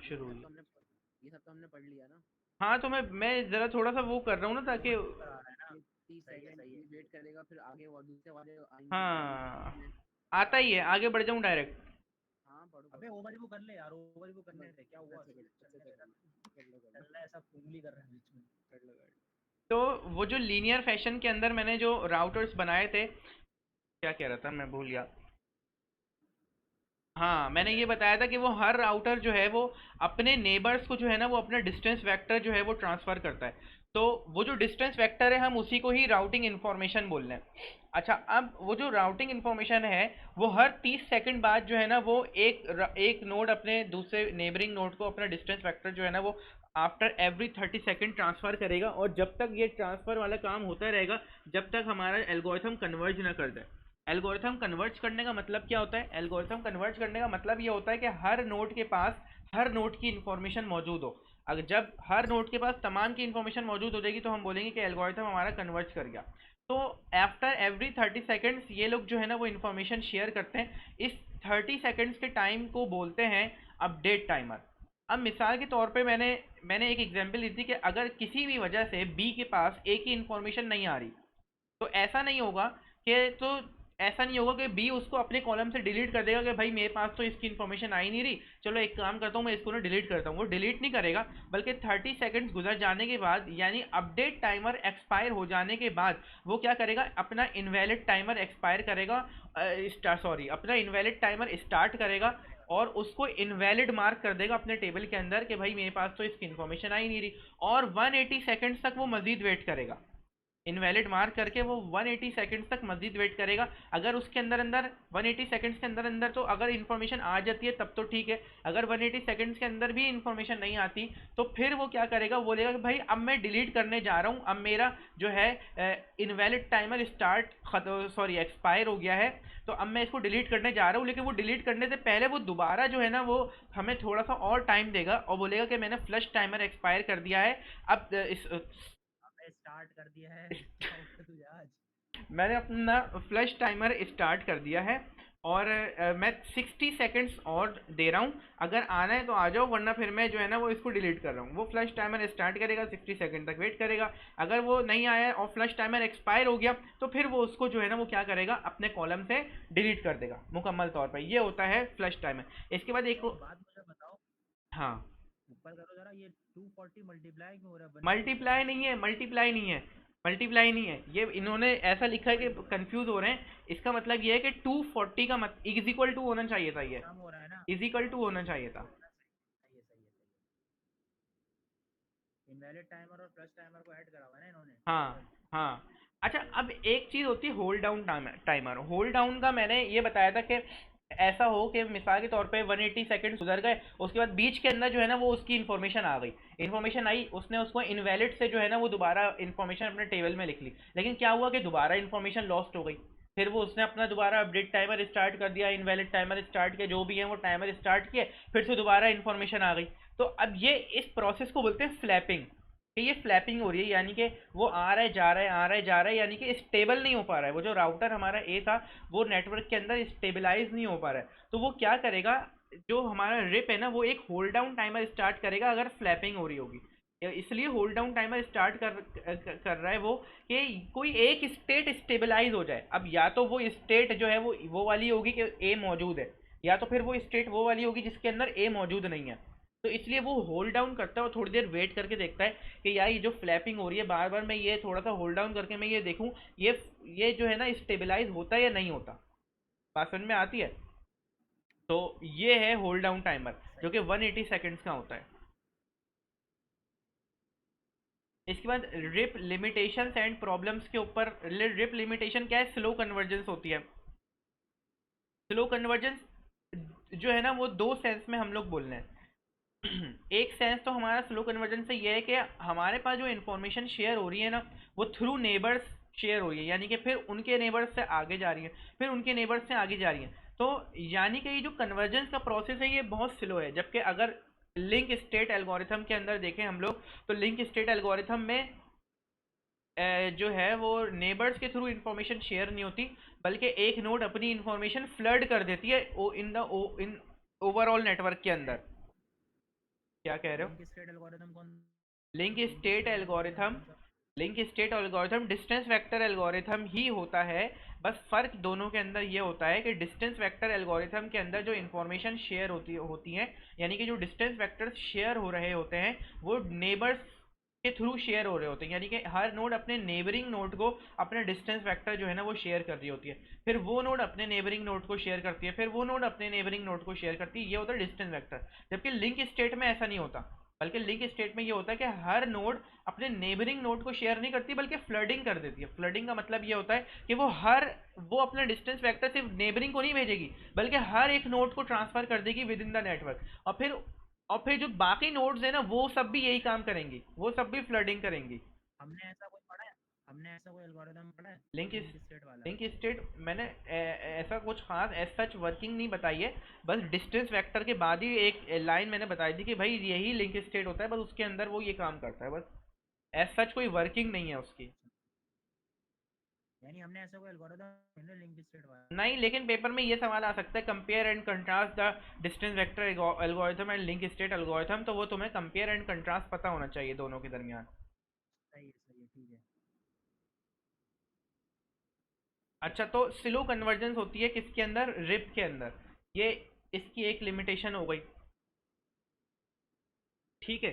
शुरू हुई। ये सब तो हमने पढ़ लिया ना। हाँ तो मैं जरा थोड़ा सा वो कर रहा हूँ ना ताकि। रिवाइज करा रहा है ना। ये 30 सेकंड ये वेट करेगा, फिर आगे और दूसरे वाले आएंगे टाइम हाँ में। आता ही है, फिर आगे बढ़ जाऊँ डायरेक्ट। हाँ पढ़ो अबे ओवरव्यू कर ले यार, ओवरव्यू करने से क्या हुआ, चलने दे ना। चल रहा है ऐसा फूमली कर रहे हैं बीच में। कर लो कर तो वो जो लीनियर फैशन के अंदर मैंने जो राउटर्स बनाए थे, क्या कह रहा था मैं भूल गया। हाँ मैंने ये बताया था कि वो हर राउटर जो है वो अपने नेबर्स को जो है ना वो अपना डिस्टेंस वेक्टर जो है वो ट्रांसफ़र करता है। तो वो जो डिस्टेंस वेक्टर है हम उसी को ही राउटिंग इन्फॉर्मेशन बोल रहे हैं। अच्छा, अब वो जो राउटिंग इन्फॉर्मेशन है वो हर 30 सेकंड बाद जो है ना वो एक नोड अपने दूसरे नेबरिंग नोड को अपना डिस्टेंस वेक्टर जो है ना वो आफ्टर एवरी 30 सेकंड ट्रांसफ़र करेगा, और जब तक ये ट्रांसफ़र वाला काम होता रहेगा जब तक हमारा एल्गोरिथम कन्वर्ज ना कर जाए। एल्गोरिथम कन्वर्ज करने का मतलब क्या होता है? एल्गोरिथम कन्वर्ज करने का मतलब ये होता है कि हर नोड के पास हर नोड की इन्फॉर्मेशन मौजूद हो। अगर जब हर नोड के पास तमाम की इन्फॉर्मेशन मौजूद हो जाएगी तो हम बोलेंगे कि एल्गोरिथम हमारा कन्वर्ज कर गया। तो आफ्टर एवरी 30 सेकेंड्स ये लोग जो है ना वो इन्फॉर्मेशन शेयर करते हैं। इस 30 सेकेंड्स के टाइम को बोलते हैं अपडेट टाइमर। अब मिसाल के तौर पे मैंने एक एग्जांपल दी थी कि अगर किसी भी वजह से बी के पास ए की इन्फॉर्मेशन नहीं आ रही, तो ऐसा नहीं होगा कि बी उसको अपने कॉलम से डिलीट कर देगा कि भाई मेरे पास तो इसकी इन्फॉर्मेशन आ ही नहीं रही, चलो एक काम करता हूँ मैं इसको ना डिलीट करता हूँ। वो डिलीट नहीं करेगा, बल्कि 30 सेकंड्स गुजर जाने के बाद यानी अपडेट टाइमर एक्सपायर हो जाने के बाद वो क्या करेगा, अपना इनवैलिड टाइमर एक्सपायर करेगा, सॉरी अपना इनवैलिड टाइमर स्टार्ट करेगा, और उसको इनवैलिड मार्क कर देगा अपने टेबल के अंदर कि भाई मेरे पास तो इसकी इन्फॉर्मेशन आ ही नहीं रही। और 180 सेकंड्स तक वो मजीद वेट करेगा। इनवैलिड मार्क करके वो 180 सेकंड्स तक मजीद वेट करेगा। अगर उसके अंदर अंदर 180 सेकंड्स के अंदर अंदर तो अगर इन्फॉर्मेशन आ जाती है तब तो ठीक है, अगर 180 सेकंड्स के अंदर भी इन्फॉर्मेशन नहीं आती तो फिर वो क्या करेगा, वो बोलेगा कि भाई अब मैं डिलीट करने जा रहा हूँ, अब मेरा जो है इनवैलिड टाइमर एक्सपायर हो गया है, तो अब मैं इसको डिलीट करने जा रहा हूँ। लेकिन वो डिलीट करने से पहले वो दोबारा जो है ना वो हमें थोड़ा सा और टाइम देगा और बोलेगा कि मैंने फ्लश टाइमर एक्सपायर कर दिया है। अब इस अबे स्टार्ट कर दिया है क्या हुआ तुझे आज। मैंने अपना फ्लश टाइमर स्टार्ट कर दिया है, और मैं 60 सेकंड्स और दे रहा हूँ। अगर आना है तो आ जाओ, वरना फिर मैं जो है ना वो इसको डिलीट कर रहा हूँ। वो फ्लश टाइमर स्टार्ट करेगा, 60 सेकंड तक वेट करेगा। अगर वो नहीं आया और फ्लश टाइमर एक्सपायर हो गया तो फिर वो उसको जो है ना वो क्या करेगा, अपने कॉलम से डिलीट कर देगा मुकम्मल तौर पर। ये होता है फ्लश टाइमर। इसके बाद एक। एक बात मुझे बताओ, हाँ। ऊपर करो जरा, ये 240 मल्टीप्लाई क्यों हो रहा है 180 से। मल्टीप्लाई नहीं है, मल्टीप्लाई नहीं है, मल्टीप्लाई नहीं है। ये इन्होंने ऐसा लिखा है कि कंफ्यूज हो रहे हैं। इसका मतलब ये है कि 240 का मत इज इक्वल टू होना चाहिए था, ये कम हो रहा है ना। इज इक्वल टू होना चाहिए इक्वल टू था। होना चाहिए, सही है। इनवैलिड टाइमर और फ्लश टाइमर को ऐड करा हुआ है ना इन्होंने हाँ। टोटल। हाँ। अच्छा, सही है अब सही है। एक चीज़ होती है hold down timer. Hold down का मैंने ये बताया था कि ऐसा हो कि मिसाल के तौर पे 180 सेकंड गुजर गए, उसके बाद बीच के अंदर जो है ना वो उसकी इन्फॉर्मेशन आ गई, इन्फॉर्मेशन आई, उसने उसको इनवैलिड से जो है ना वो दोबारा इन्फॉर्मेशन अपने टेबल में लिख ली। लेकिन क्या हुआ कि दोबारा इन्फॉर्मेशन लॉस्ट हो गई। फिर वो उसने अपना दोबारा अपडेट टाइमर स्टार्ट कर दिया, इनवैलिड टाइमर स्टार्ट किया, जो भी है वो टाइमर स्टार्ट किए, फिर से दोबारा इन्फॉर्मेशन आ गई। तो अब ये इस प्रोसेस को बोलते हैं फ्लैपिंग, कि ये फ्लैपिंग हो रही है, यानी कि वो आ रहा है जा रहा है आ रहा है जा रहा है, यानी कि स्टेबल नहीं हो पा रहा है। वो जो राउटर हमारा ए था वो नेटवर्क के अंदर स्टेबलाइज नहीं हो पा रहा है। तो वो क्या करेगा, जो हमारा रिप है ना वो एक होल्ड डाउन टाइमर स्टार्ट करेगा अगर फ्लैपिंग हो रही होगी। इसलिए होल्ड डाउन टाइमर स्टार्ट कर रहा है वो, कि कोई एक स्टेट स्टेबलाइज हो जाए। अब या तो वो स्टेट जो है वो वाली होगी कि ए मौजूद है, या तो फिर वो स्टेट वो वाली होगी जिसके अंदर ए मौजूद नहीं है। तो इसलिए वो होल्ड डाउन करता है और थोड़ी देर वेट करके देखता है कि यार ये जो फ्लैपिंग हो रही है बार बार, मैं ये थोड़ा सा होल्ड डाउन करके मैं ये देखूं ये जो है ना स्टेबलाइज होता है या नहीं होता। बात समझ में आती है? तो ये है होल्ड डाउन टाइमर, जो सही कि है। 180 सेकंड्स का होता है। इसके बाद रिप लिमिटेशंस एंड प्रॉब्लम्स के ऊपर। रिप लिमिटेशन क्या है? स्लो कन्वर्जेंस होती है। स्लो कन्वर्जेंस जो है ना वो दो सेंस में हम लोग बोल रहे हैं। एक सेंस तो हमारा स्लो कन्वर्जन से ये है कि हमारे पास जो इन्फॉर्मेशन शेयर हो रही है ना वो थ्रू नेबर्स शेयर हो रही है, यानी कि फिर उनके नेबर्स से आगे जा रही है, फिर उनके नेबर्स से आगे जा रही है। तो यानी कि ये जो कन्वर्जेंस का प्रोसेस है ये बहुत स्लो है। जबकि अगर लिंक स्टेट एल्गोरिथम के अंदर देखें हम लोग, तो लिंक स्टेट एल्गोरिथम में जो है वो नेबर्स के थ्रू इन्फॉर्मेशन शेयर नहीं होती, बल्कि एक नोड अपनी इन्फॉर्मेशन फ्लड कर देती है इन ओवरऑल नेटवर्क के अंदर। क्या कह रहे हो? लिंक स्टेट एल्गोरिथम कौन? Link link state state algorithm algorithm, कौन सा? Link state algorithm distance vector algorithm ही होता है। बस फर्क दोनों के अंदर ये होता है कि डिस्टेंस वेक्टर एल्गोरिथम के अंदर जो इन्फॉर्मेशन शेयर होती है, यानी कि जो डिस्टेंस वेक्टर्स शेयर हो रहे होते हैं वो नेबर्स के थ्रू शेयर हो रहे होते हैं, यानी कि हर नोड अपने नेबरिंग नोड को अपने डिस्टेंस वेक्टर जो है ना वो शेयर कर रही होती है, फिर वो नोड अपने नेबरिंग नोड को शेयर करती है, फिर वो नोड अपने नेबरिंग नोड को शेयर करती है, ये होता है डिस्टेंस वेक्टर। जबकि लिंक स्टेट में ऐसा नहीं होता, बल्कि लिंक स्टेट में ये होता है कि हर नोड अपने नेबरिंग नोड को शेयर नहीं करती बल्कि फ्लडिंग कर देती है। फ्लडिंग का मतलब ये होता है कि वो अपना डिस्टेंस वेक्टर सिर्फ नेबरिंग को नहीं भेजेगी बल्कि हर एक नोड को ट्रांसफर कर देगी विद इन द नेटवर्क, और फिर जो बाकी नोड्स है ना वो सब भी यही काम करेंगी, वो सब भी फ्लडिंग करेंगी। हमने ऐसा कोई पढ़ा है? हमने ऐसा कोई एल्गोरिथम पढ़ा है? लिंक लिंक स्टेट वाला? लिंक स्टेट मैंने ऐसा कुछ खास एज सच वर्किंग नहीं बताई है, बस डिस्टेंस वेक्टर के बाद ही एक लाइन मैंने बताई थी कि भाई यही लिंक स्टेट होता है, बस उसके अंदर वो ये काम करता है, बस एज सच कोई वर्किंग नहीं है उसकी। यानी हमने ऐसा कोई एल्गोरिथम लिंक स्टेट वाला? नहीं, लेकिन पेपर में ये सवाल आ सकता है, compare and contrast the distance vector algorithm and link state algorithm, तो वो तुम्हें कंपेयर एंड कंट्रास्ट पता होना चाहिए दोनों के दरमियान। सही है ठीक है। अच्छा, तो स्लो कन्वर्जेंस होती है किसके अंदर? रिप के अंदर। ये इसकी एक लिमिटेशन हो गई, ठीक है।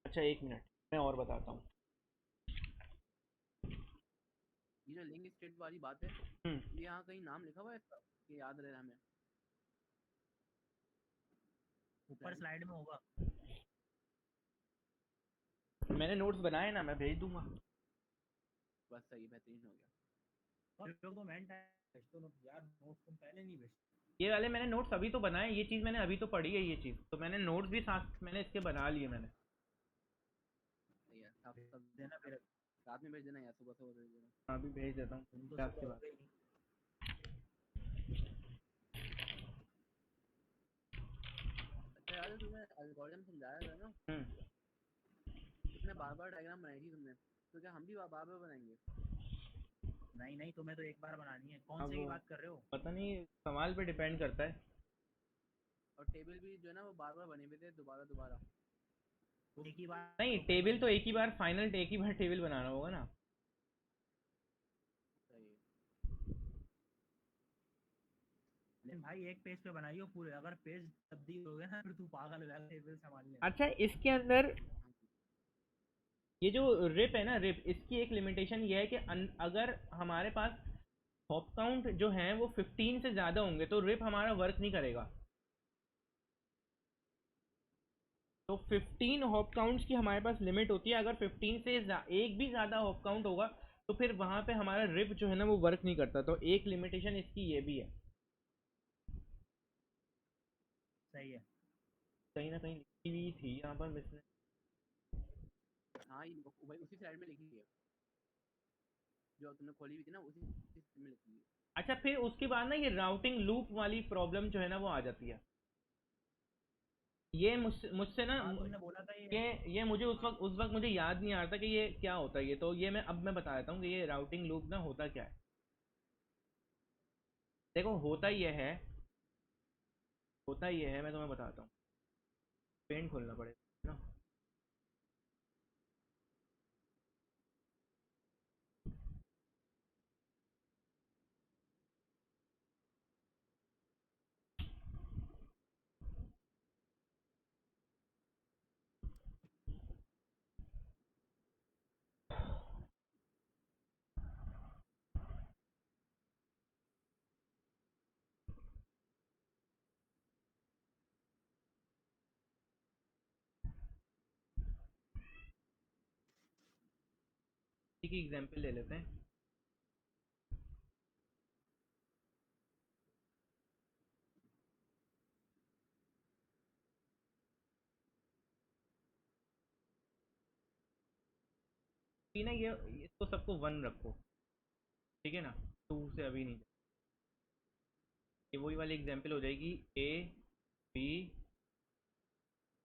अच्छा, एक मिनट, मैं और बताता हूँ। ये जो लिंक स्टेट वाली बात है, हम्म। ये यहाँ कहीं नाम लिखा हुआ है इसका कि याद रहे हमें? ऊपर स्लाइड में होगा। मैंने नोट्स बनाए ना, मैं भेज दूंगा। बस सही, बेहतरीन हो गया। और लोग तो मैंने तो यार नोट तुम पहले नहीं भेज। ये वाले मैंने नोट्स अभी तो बनाए, ये चीज़ मैंने अभी तो पढ़ी है, ये चीज़ तो मैंने नोट्स भी साथ मैंने इसके बना लिए मैंने। सही है, आप भेज सब देना फिर। रात में भेज देना या सुबह सुबह भेज देना। अभी भेज देता हूँ तुम तो क्लास सुबह के हो बाद। गई नहीं। अच्छा यार, तुमने एल्गोरिथम समझाया था ना, हम्म। उसमें बार बार डायग्राम बनाई थी तुमने, तो क्या हम भी बार बार बनाएंगे? नहीं नहीं, तुम्हें तो एक बार बनानी है। कौन अब से की बात कर रहे हो? पता नहीं, सवाल पे डिपेंड करता है। और टेबल भी जो है ना वो बार बार बने हुए थे, दोबारा दोबारा। तो एक ही बार नहीं, ओपन टेबल करना तो है। एक ही बार फाइनल, एक ही बार टेबल बनाना होगा ना। सही है। लेकिन भाई एक पेज पे बनाइयो पूरे, अगर पेज तब्दील हो गया ना फिर तू पागल हो जाएगा टेबल संभालने में। अच्छा, इसके अंदर हाँ जी। ये जो रिप है ना, रिप, इसकी एक लिमिटेशन ये है कि अगर हमारे पास हॉप काउंट जो है वो 15 से ज़्यादा होंगे तो रिप हमारा वर्क नहीं करेगा। तो 15 हॉप काउंट्स की हमारे पास लिमिट होती है, अगर 15 से एक भी ज़्यादा हॉप काउंट होगा तो फिर वहाँ पे हमारा रिप जो है ना वो वर्क नहीं करता, तो एक लिमिटेशन इसकी ये भी है। सही है। कहीं ना कहीं लिखी हुई थी यहाँ पर मिसने। हाँ, ये भाई उसी साइड में लिखी है, जो तुमने खोली हुई थी ना, उसी में लिखी है। अच्छा, फिर उसके बाद ना ये राउटिंग लूप वाली प्रॉब्लम जो है ना वो आ जाती है। ये मुझसे ना हाँ तुमने बोला था ये। ये मुझे हाँ उस वक्त मुझे याद नहीं आ रहा था कि ये क्या होता है, ये तो ये मैं बता देता हूँ कि ये राउटिंग लूप ना होता क्या है। देखो, होता ये है, मैं तुम्हें बताता हूँ। पेंट खोलना पड़ेगा ना। इसी की एग्जाम्पल ले लेते हैं। कि ना ये इसको सबको 1 रखो, ठीक है ना, 2 से अभी नहीं। ये वही वाली एग्जाम्पल हो जाएगी, ए, बी,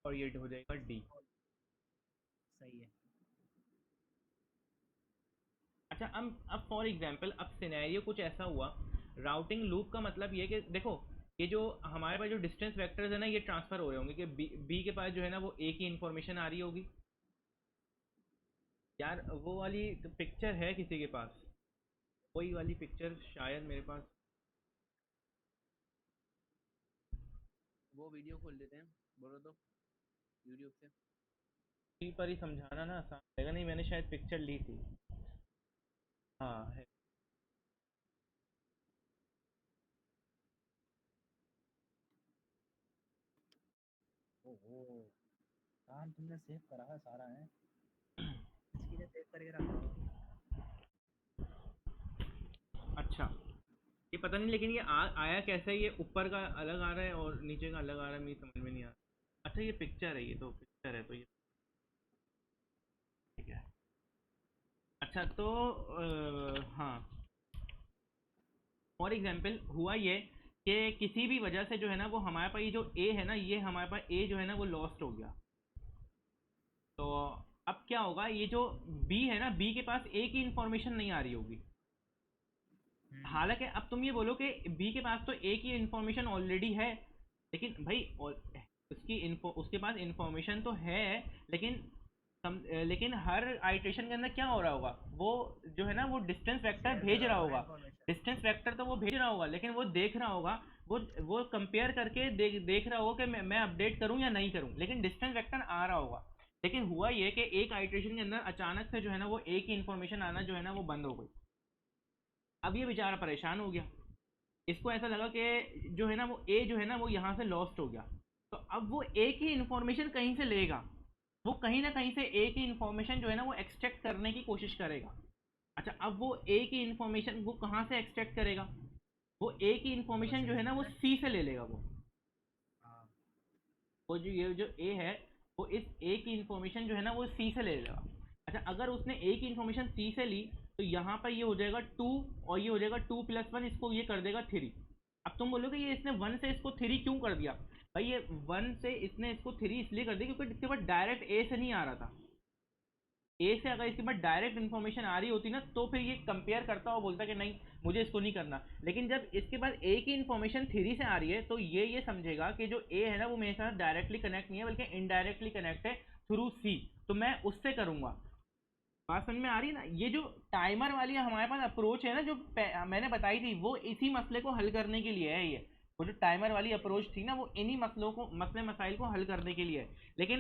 और ये हो जाएगा डी। सही है। अच्छा, अब फॉर एग्जांपल अब सिनेरियो कुछ ऐसा हुआ। राउटिंग लूप का मतलब ये कि देखो, ये जो हमारे पास जो डिस्टेंस वेक्टर्स है ना ये ट्रांसफर हो रहे होंगे कि बी के पास जो है ना वो ए की इंफॉर्मेशन आ रही होगी। यार वो वाली पिक्चर है किसी के पास, वही वाली पिक्चर शायद मेरे पास। वो वीडियो खोल लेते हैं, बोलो तो यूट्यूब से। इसी पर ही समझाना ना आसान रहेगा। नहीं मैंने शायद पिक्चर ली थी। हाँ है। ओहो, काम तुमने सेव करा है सारा है, इसके लिए सेव करके रखा हो। अच्छा ये पता नहीं लेकिन ये आया कैसे है, ये ऊपर का अलग आ रहा है और नीचे का अलग आ रहा है, मुझे समझ में नहीं आ रहा। अच्छा ये पिक्चर है, ये तो पिक्चर है तो ये ठीक है। अच्छा तो हाँ फॉर एग्जाम्पल हुआ ये कि किसी भी वजह से जो है ना वो हमारे पास ये जो ए है ना, ये हमारे पास ए जो है ना वो लॉस्ट हो गया। तो अब क्या होगा, ये जो बी है ना, बी के पास ए की इंफॉर्मेशन नहीं आ रही होगी। हालांकि अब तुम ये बोलो कि बी के पास तो ए की इंफॉर्मेशन ऑलरेडी है, लेकिन भाई उसकी इन्फो उसके पास इंफॉर्मेशन तो है, लेकिन लेकिन हर आइट्रेशन के अंदर क्या हो रहा होगा, वो जो है ना वो डिस्टेंस वेक्टर शेयर भेज करा रहा होगा होगा। इन्फॉर्मेशन। डिस्टेंस वेक्टर तो वो भेज रहा होगा, लेकिन वो देख रहा होगा, वो कंपेयर करके देख रहा होगा कि मैं अपडेट करूं या नहीं करूं, लेकिन डिस्टेंस वेक्टर आ रहा होगा। लेकिन हुआ ये कि एक आइट्रेशन के अंदर अचानक से जो है ना वो ए की इंफॉर्मेशन आना जो है ना वो बंद हो गई। अब ये बेचारा परेशान हो गया, इसको ऐसा लगा कि जो है ना वो ए जो है ना वो यहाँ से लॉस्ट हो गया। तो अब वो ए की इंफॉर्मेशन कहीं से लेगा, वो कहीं ना कहीं से ए की इंफॉर्मेशन जो है ना वो एक्सट्रैक्ट करने की कोशिश करेगा। अच्छा अब वो ए की इंफॉर्मेशन वो कहाँ से एक्सट्रैक्ट करेगा, वो ए की इंफॉर्मेशन जो है ना वो प्रोसेसर। सी से ले लेगा। वो हाँ। वो जो ये जो ए है वो इस ए की इंफॉर्मेशन जो है ना वो सी से ले लेगा। अच्छा अगर उसने ए की इंफॉर्मेशन सी से ली तो यहाँ पर ये हो जाएगा 2 और ये हो जाएगा 2+1, इसको ये कर देगा 3। अब तुम बोलोगे ये इसने 1 से इसको 3 क्यों कर दिया। भाई ये 1 से इसने इसको 3 इसलिए कर दिया क्योंकि इसके बाद डायरेक्ट ए से नहीं आ रहा था। ए से अगर इसके बाद डायरेक्ट इन्फॉर्मेशन आ रही होती ना तो फिर ये कंपेयर करता और बोलता कि नहीं मुझे इसको नहीं करना। लेकिन जब इसके बाद ए की इन्फॉर्मेशन 3 से आ रही है तो ये समझेगा कि जो ए है ना वो मेरे साथ डायरेक्टली कनेक्ट नहीं है बल्कि इनडायरेक्टली कनेक्ट है थ्रू सी, तो मैं उससे करूंगा। बात समझ में आ रही है ना। ये जो टाइमर वाली हमारे पास अप्रोच है ना जो मैंने बताई थी वो इसी मसले को हल करने के लिए है। ये वो जो टाइमर वाली अप्रोच थी ना वो इन्हीं मसलों को मसले मसाइल को हल करने के लिए है। लेकिन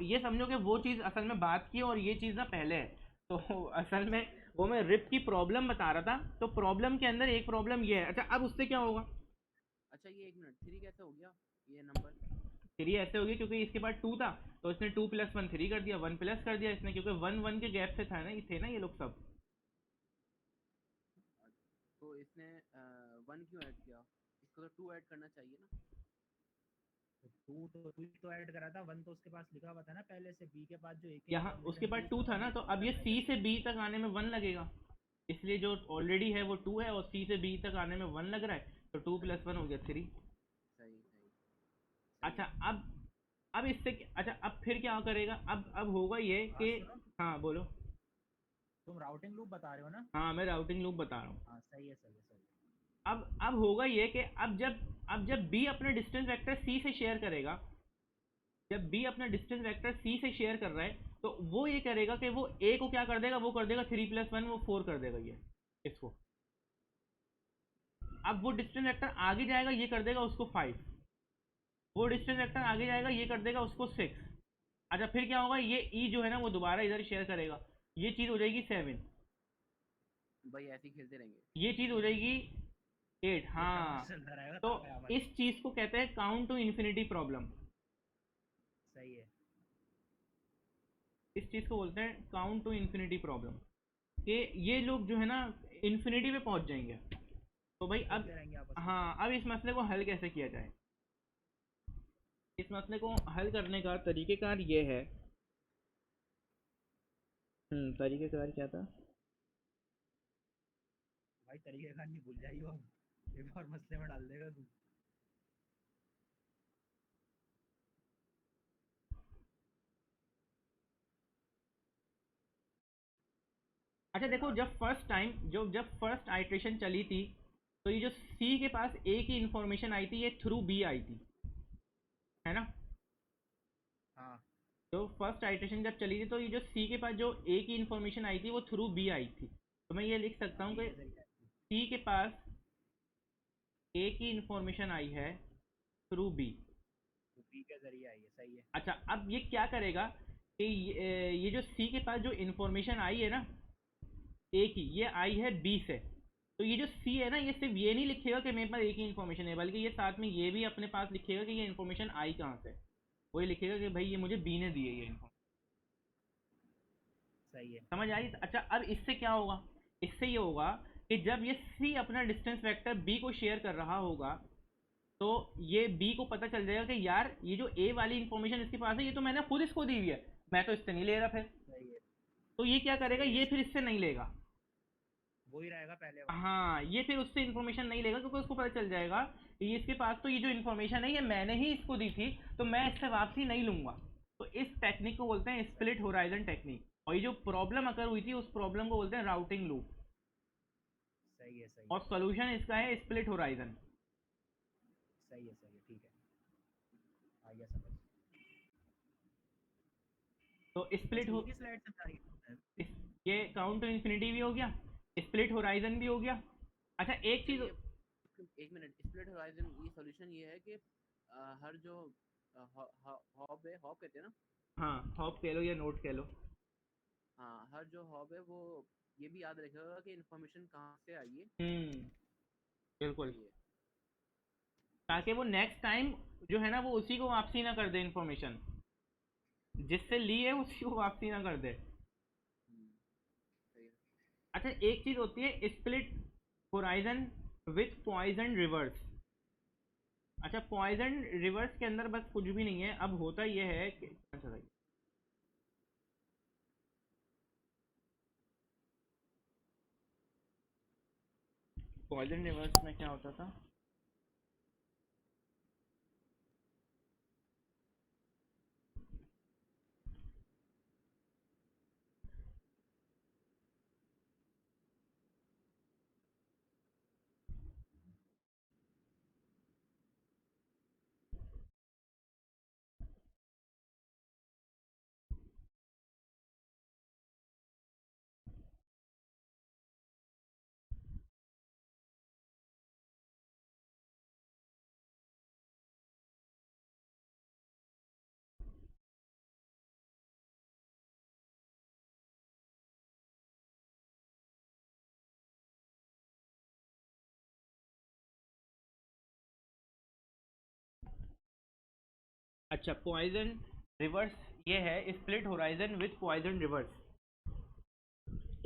ये समझो कि वो चीज़ असल में बात की और ये चीज़ ना पहले है। तो असल में वो मैं रिप की प्रॉब्लम बता रहा था, तो प्रॉब्लम के अंदर एक प्रॉब्लम ये है। अच्छा अब उससे क्या होगा। अच्छा ये 1 मिनट, 3 कैसे हो गया ये नंबर? 3 ऐसे हो गया क्योंकि इसके बाद 2 था तो इसने 2+1 3 कर दिया, 1 प्लस कर दिया इसने, क्योंकि 1 1 के गैप से था ना, ये थे ना ये लोग सब। तो इसने 1 क्यों ऐड किया? इसको तो 2 ऐड करना चाहिए ना। तो टू तो ऐड करा था, वन तो उसके पास लिखा हुआ था ना पहले से, बी के पास जो एक यहाँ उसके इन्फॉर्मेशन पास थी 2 उसमें था वन ना, तो लिखा अब था ये पहले सी से। से बी तक आने में 1 लगेगा। इसलिए जो ऑलरेडी है वो 2 है और सी से बी तक आने में 1 लग रहा है, तो 2+1 हो गया 3। सही सही सही अच्छा है। अब इससे अच्छा अब फिर क्या करेगा, अब होगा ये बात कि सुनो, हाँ बोलो। तुम राउटिंग लूप बता रहे हो ना? हाँ मैं राउटिंग लूप बता रहा हूँ। हाँ सही है सही है सही है। अब होगा ये कि अब जब बी अपने डिस्टेंस वेक्टर सी से शेयर करेगा, जब बी अपना डिस्टेंस वेक्टर सी से शेयर कर रहा है तो वो ये करेगा कि वो ए को क्या कर देगा, वो कर देगा 3+1, वो 4 कर देगा ये इसको। अब वो डिस्टेंस वेक्टर आगे जाएगा ये कर देगा उसको 5, वो डिस्टेंस वेक्टर आगे जाएगा ये कर देगा उसको 6। अच्छा फिर क्या होगा, ये ई जो है ना वो दोबारा इधर शेयर करेगा, ये चीज़ हो जाएगी 7, भाई ऐसे ही खेलते रहेंगे। ये चीज़ हो जाएगी 8। ये तमाशा हाँ चलता रहेगा तो ताकयामत। इस चीज़ को कहते हैं काउंट टू इन्फिनिटी प्रॉब्लम। सही है। इस चीज़ को बोलते हैं काउंट टू इन्फिनिटी प्रॉब्लम, कि ये लोग जो है ना इन्फिनिटी पे पहुंच जाएंगे। तो भाई अब खेलते रहेंगे आपस में। हाँ अब इस मसले को हल कैसे किया जाए। इस मसले को हल करने का तरीक़ेकार ये है। तरीक़ेकार क्या था। भाई तरीके का नहीं, भूल जाइयो अब, एक और मसले में डाल देगा तू। अच्छा देखो याद। जब फर्स्ट टाइम जब फर्स्ट आइट्रेशन चली थी तो ये जो सी के पास ए की इंफॉर्मेशन आई थी ये थ्रू बी आई थी, है ना। हाँ तो फर्स्ट आइटरेशन जब चली थी तो ये जो सी के पास जो ए की इंफॉर्मेशन आई थी वो थ्रू बी आई थी। तो मैं ये लिख सकता हूँ बी कि के जरिए आती है। सी के पास ए की इंफॉर्मेशन आई है थ्रू बी। वो बी के जरिए आई है, सही है। अच्छा, अब ये क्या करेगा कि ये जो सी के पास जो इंफॉर्मेशन आई है ना ए की, ये आई है बी से। तो ये जो सी है ना ये सिर्फ ये नहीं लिखेगा कि मेरे पास ए की इन्फॉर्मेशन है, बल्कि ये साथ में ये भी अपने पास लिखेगा कि ये इन्फॉर्मेशन आई कहाँ से। वही लिखेगा कि भाई ये मुझे बी ने दी है ये इन्फॉर्मेशन। सही है। समझ आई? अच्छा, अब इससे क्या होगा, इससे ये होगा कि जब ये सी अपना डिस्टेंस वेक्टर बी को शेयर कर रहा होगा तो ये बी को पता चल जाएगा कि यार ये जो ए वाली इन्फॉर्मेशन इसके पास है ये तो मैंने खुद इसको दी हुई है, मैं तो इससे नहीं ले रहा फिर। सही है। तो ये क्या करेगा, सही है। ये फिर इससे नहीं लेगा। वही रहेगा पहले वाला। हाँ, ये फिर उससे इन्फॉर्मेशन नहीं लेगा क्योंकि उसको पता चल जाएगा कि ये इसके पास तो ये जो इन्फॉर्मेशन है ये मैंने ही इसको दी थी, तो मैं इससे वापसी नहीं लूंगा। तो इस टेक्निक को बोलते हैं स्प्लिट होराइजन टेक्निक, और ये जो प्रॉब्लम अगर हुई थी उस प्रॉब्लम को बोलते हैं राउटिंग लूप। सही है। सही और है। सोल्यूशन इसका है स्प्लिट होराइजन। सही है। सही है, ठीक है, आ गया समझ। तो बस स्प्लिट हो एक ही स्लाइड से जा रही है। इस, ये काउंट टू इन्फिनिटी भी हो गया, स्प्लिट होराइजन भी हो गया। अच्छा, एक अच्छा चीज। ये एक मिनट, स्प्लिट होराइजन ये सॉल्यूशन ये है कि हर जो हॉब है, हॉब कहते हैं ना। हाँ, हॉप कह लो या नोट कह लो। हाँ, हर जो हॉब है वो ये भी याद रखेगा कि इन्फॉर्मेशन कहाँ से आई है। बिल्कुल। सही है। ताकि वो नेक्स्ट टाइम जो है ना वो उसी को वापसी ना कर दे इन्फॉर्मेशन, जिससे ली है उसी को वापसी ना कर दे। हम्म, सही है। अच्छा, एक चीज होती है split horizon with poison reverse. अच्छा, पॉइजन रिवर्स के अंदर बस कुछ भी नहीं है, अब होता यह है कि अच्छा भाई, पॉइजन रिवर्स में क्या होता था। अच्छा, पॉइजन रिवर्स ये है split horizon with poison reverse.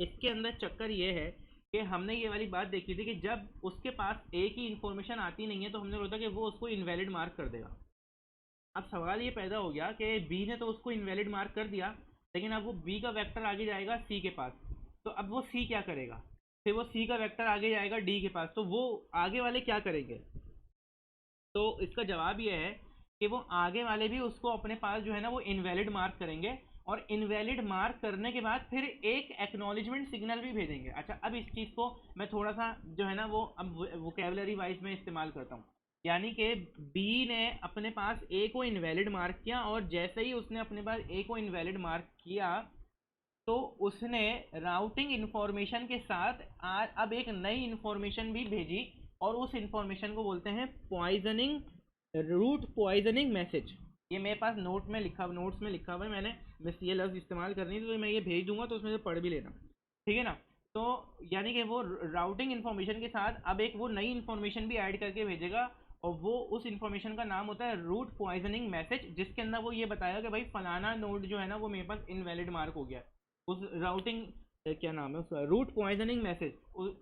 इसके अंदर चक्कर ये है कि हमने ये वाली बात देखी थी कि जब उसके पास ए की इंफॉर्मेशन आती नहीं है तो हमने बोला था कि वो उसको इनवैलिड मार्क कर देगा। अब सवाल ये पैदा हो गया कि बी ने तो उसको इनवैलिड मार्क कर दिया, लेकिन अब वो बी का वेक्टर आगे जाएगा सी के पास, तो अब वो सी क्या करेगा। फिर वो सी का वेक्टर आगे जाएगा डी के पास, तो वो आगे वाले क्या करेंगे। तो इसका जवाब ये है कि वो आगे वाले भी उसको अपने पास जो है ना वो इनवैलिड मार्क करेंगे, और इनवैलिड मार्क करने के बाद फिर एक एक्नॉलेजमेंट सिग्नल भी भेजेंगे। अच्छा, अब इस चीज़ को मैं थोड़ा सा जो है ना वो अब वोकेबलरी वाइज में इस्तेमाल करता हूँ। यानी कि बी ने अपने पास ए को इनवैलिड मार्क किया, और जैसे ही उसने अपने पास ए को इनवैलिड मार्क किया तो उसने राउटिंग इंफॉर्मेशन के साथ अब एक नई इंफॉर्मेशन भी भेजी, और उस इंफॉर्मेशन को बोलते हैं पॉइजनिंग रूट पॉइजनिंग मैसेज। ये मेरे पास नोट्स में लिखा हुआ है, मैंने बस ये लफ्ज़ इस्तेमाल करनी है तो मैं ये भेज दूंगा तो उसमें से पढ़ भी लेना, ठीक है ना। तो यानी कि वो राउटिंग इन्फॉर्मेशन के साथ अब एक वो नई इन्फॉर्मेशन भी ऐड करके भेजेगा, और वो उस इन्फॉर्मेशन का नाम होता है रूट पॉइजनिंग मैसेज, जिसके अंदर वो ये बताएगा कि भाई फलाना नोड जो है ना वो मेरे पास इनवैलिड मार्क हो गया। उस राउटिंग क्या नाम है उसका, रूट पॉइजनिंग मैसेज,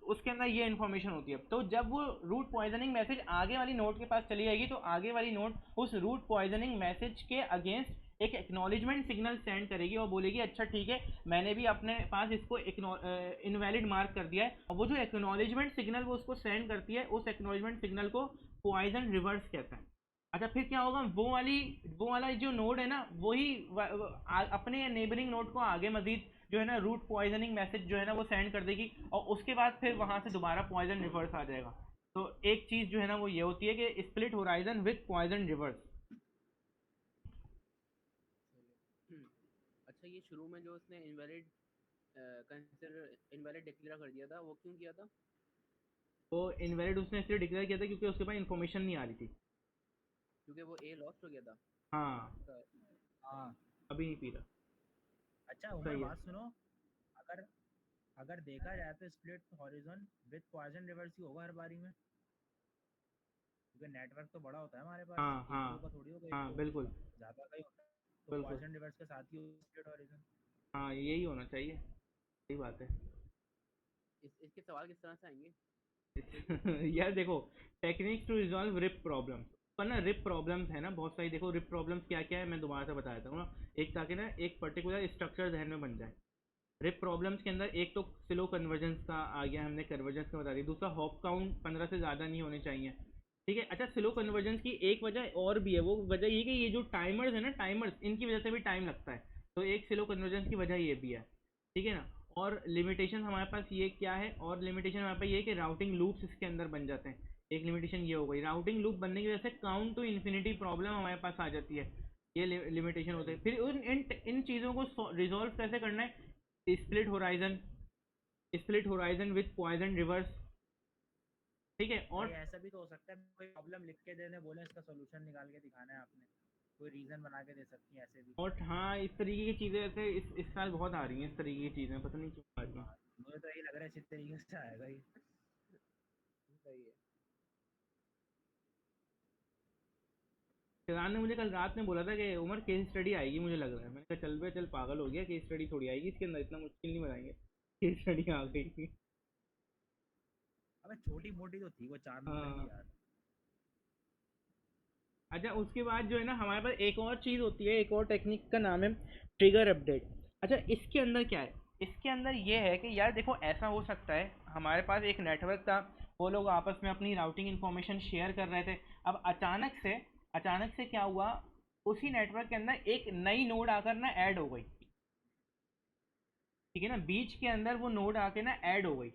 उसके अंदर ये इन्फॉर्मेशन होती है। तो जब वो रूट पॉइजनिंग मैसेज आगे वाली नोड के पास चली जाएगी तो आगे वाली नोड उस रूट पॉइजनिंग मैसेज के अगेंस्ट एक एक्नॉलेजमेंट सिग्नल सेंड करेगी और बोलेगी अच्छा ठीक है, मैंने भी अपने पास इसको इनवैलिड मार्क कर दिया है। और वो जो एक्नॉलेजमेंट सिग्नल वो उसको सेंड करती है, उस एक्नॉलेजमेंट सिग्नल को पॉइजन रिवर्स कहता है। अच्छा, फिर क्या होगा, वो वाला जो नोड है ना वही अपने नेबरिंग नोड को आगे मजीद जो है ना रूट पॉइजनिंग मैसेज जो है ना वो सेंड कर देगी, और उसके बाद फिर वहां से दोबारा पॉइजन रिवर्स आ जाएगा। तो एक चीज जो है ना वो ये होती है कि split horizon with poison reverse. अच्छा, ये शुरू में जो उसने इनवैलिड कंसीडर इनवैलिड डिक्लेयर कर दिया था, वो क्यों किया था? तो इनवैलिड उसने इसलिए डिक्लेयर किया था क्योंकि उसके पास इन्फॉर्मेशन नहीं आ रही थी। क्योंकि वो ए लॉस्ट हो गया था हाँ, उसका। हाँ। अभी नहीं पी रहा। अच्छा उमर सही है। बात सुनो, अगर अगर देखा जाए तो split horizon with poison reverse ही होगा हर बारी में, क्योंकि नेटवर्क तो बड़ा होता है हमारे पास, हाँ एक दो हाँ का थोड़ी होगा, एक हाँ, तो बिल्कुल ज्यादा का ही होता है। तो बिल्कुल। पॉइजन रिवर्स के साथ ही स्प्लिट हॉरिजॉन। हाँ, यही होना चाहिए। सही बात है। इसके सवाल किस तरह से आएंगे? यार देखो, techniques to resolve RIP problem, पर ना रिप प्रॉब्लम्स है ना बहुत सारी। देखो रिप प्रॉब्लम्स क्या क्या है, मैं दोबारा से बता देता हूँ ना, एक ताकि ना एक पर्टिकुलर स्ट्रक्चर ध्यान में बन जाए। रिप प्रॉब्लम्स के अंदर एक तो स्लो कन्वर्जेंस का आ गया, हमने कन्वर्जेंस का बता दिया। दूसरा हॉप काउंट 15 से ज़्यादा नहीं होने चाहिए, ठीक है। अच्छा, स्लो सही है। कन्वर्जेंस की एक वजह और भी है, वो वजह ये कि ये जो टाइमर्स है ना, टाइमर्स इनकी वजह से भी टाइम लगता है। तो एक स्लो कन्वर्जेंस की वजह ये भी है, ठीक है ना। और लिमिटेशन हमारे पास ये क्या है, और लिमिटेशन हमारे पास ये है कि राउटिंग लूप्स इसके अंदर बन जाते हैं। एक लिमिटेशन ये हो गई, राउटिंग लूप बनने की वजह से काउंट टू इन्फिनिटी प्रॉब्लम हमारे पास आ जाती है। ये लिमिटेशन होते सही हैं। है। फिर उन इन चीज़ों को रिजॉल्व कैसे करना है? Split horizon with poison reverse, ठीक है। भाई और ऐसा भी तो हो सकता है, कोई प्रॉब्लम लिख के देने बोले, इसका सोल्यूशन निकाल के दिखाना है आपने, कोई रीजन बना के दे सकती है ऐसे भी। हाँ, इस तरीके की चीज़ें ऐसे इस साल बहुत आ रही हैं, इस तरीके की चीज़ें पता नहीं क्यों आ रही हैं। हाँ, मुझे तो यही लग रहा है इसी तरीके से आएगा ये। सही है। शिवान ने मुझे कल रात में बोला था कि उमर केस स्टडी आएगी, मुझे लग रहा है। मैंने कहा चल बे चल, पागल हो गया, केस स्टडी थोड़ी आएगी इसके अंदर, इतना मुश्किल नहीं बनाएंगे। केस स्टडी आ गई। अबे छोटी मोटी तो थी वो, 4 नंबर की हाँ। यार। अच्छा, उसके बाद जो है ना हमारे पास एक और चीज़ होती है, एक और टेक्निक का नाम है ट्रिगर अपडेट। अच्छा, इसके अंदर क्या है? इसके अंदर ये है कि यार देखो, ऐसा हो सकता है हमारे पास एक नेटवर्क था, वो लोग आपस में अपनी राउटिंग इन्फॉर्मेशन शेयर कर रहे थे। अब अचानक से क्या हुआ, उसी नेटवर्क के अंदर एक नई नोड आकर ना ऐड हो गई, ठीक है ना। बीच के अंदर वो नोड आके ना ऐड हो गई।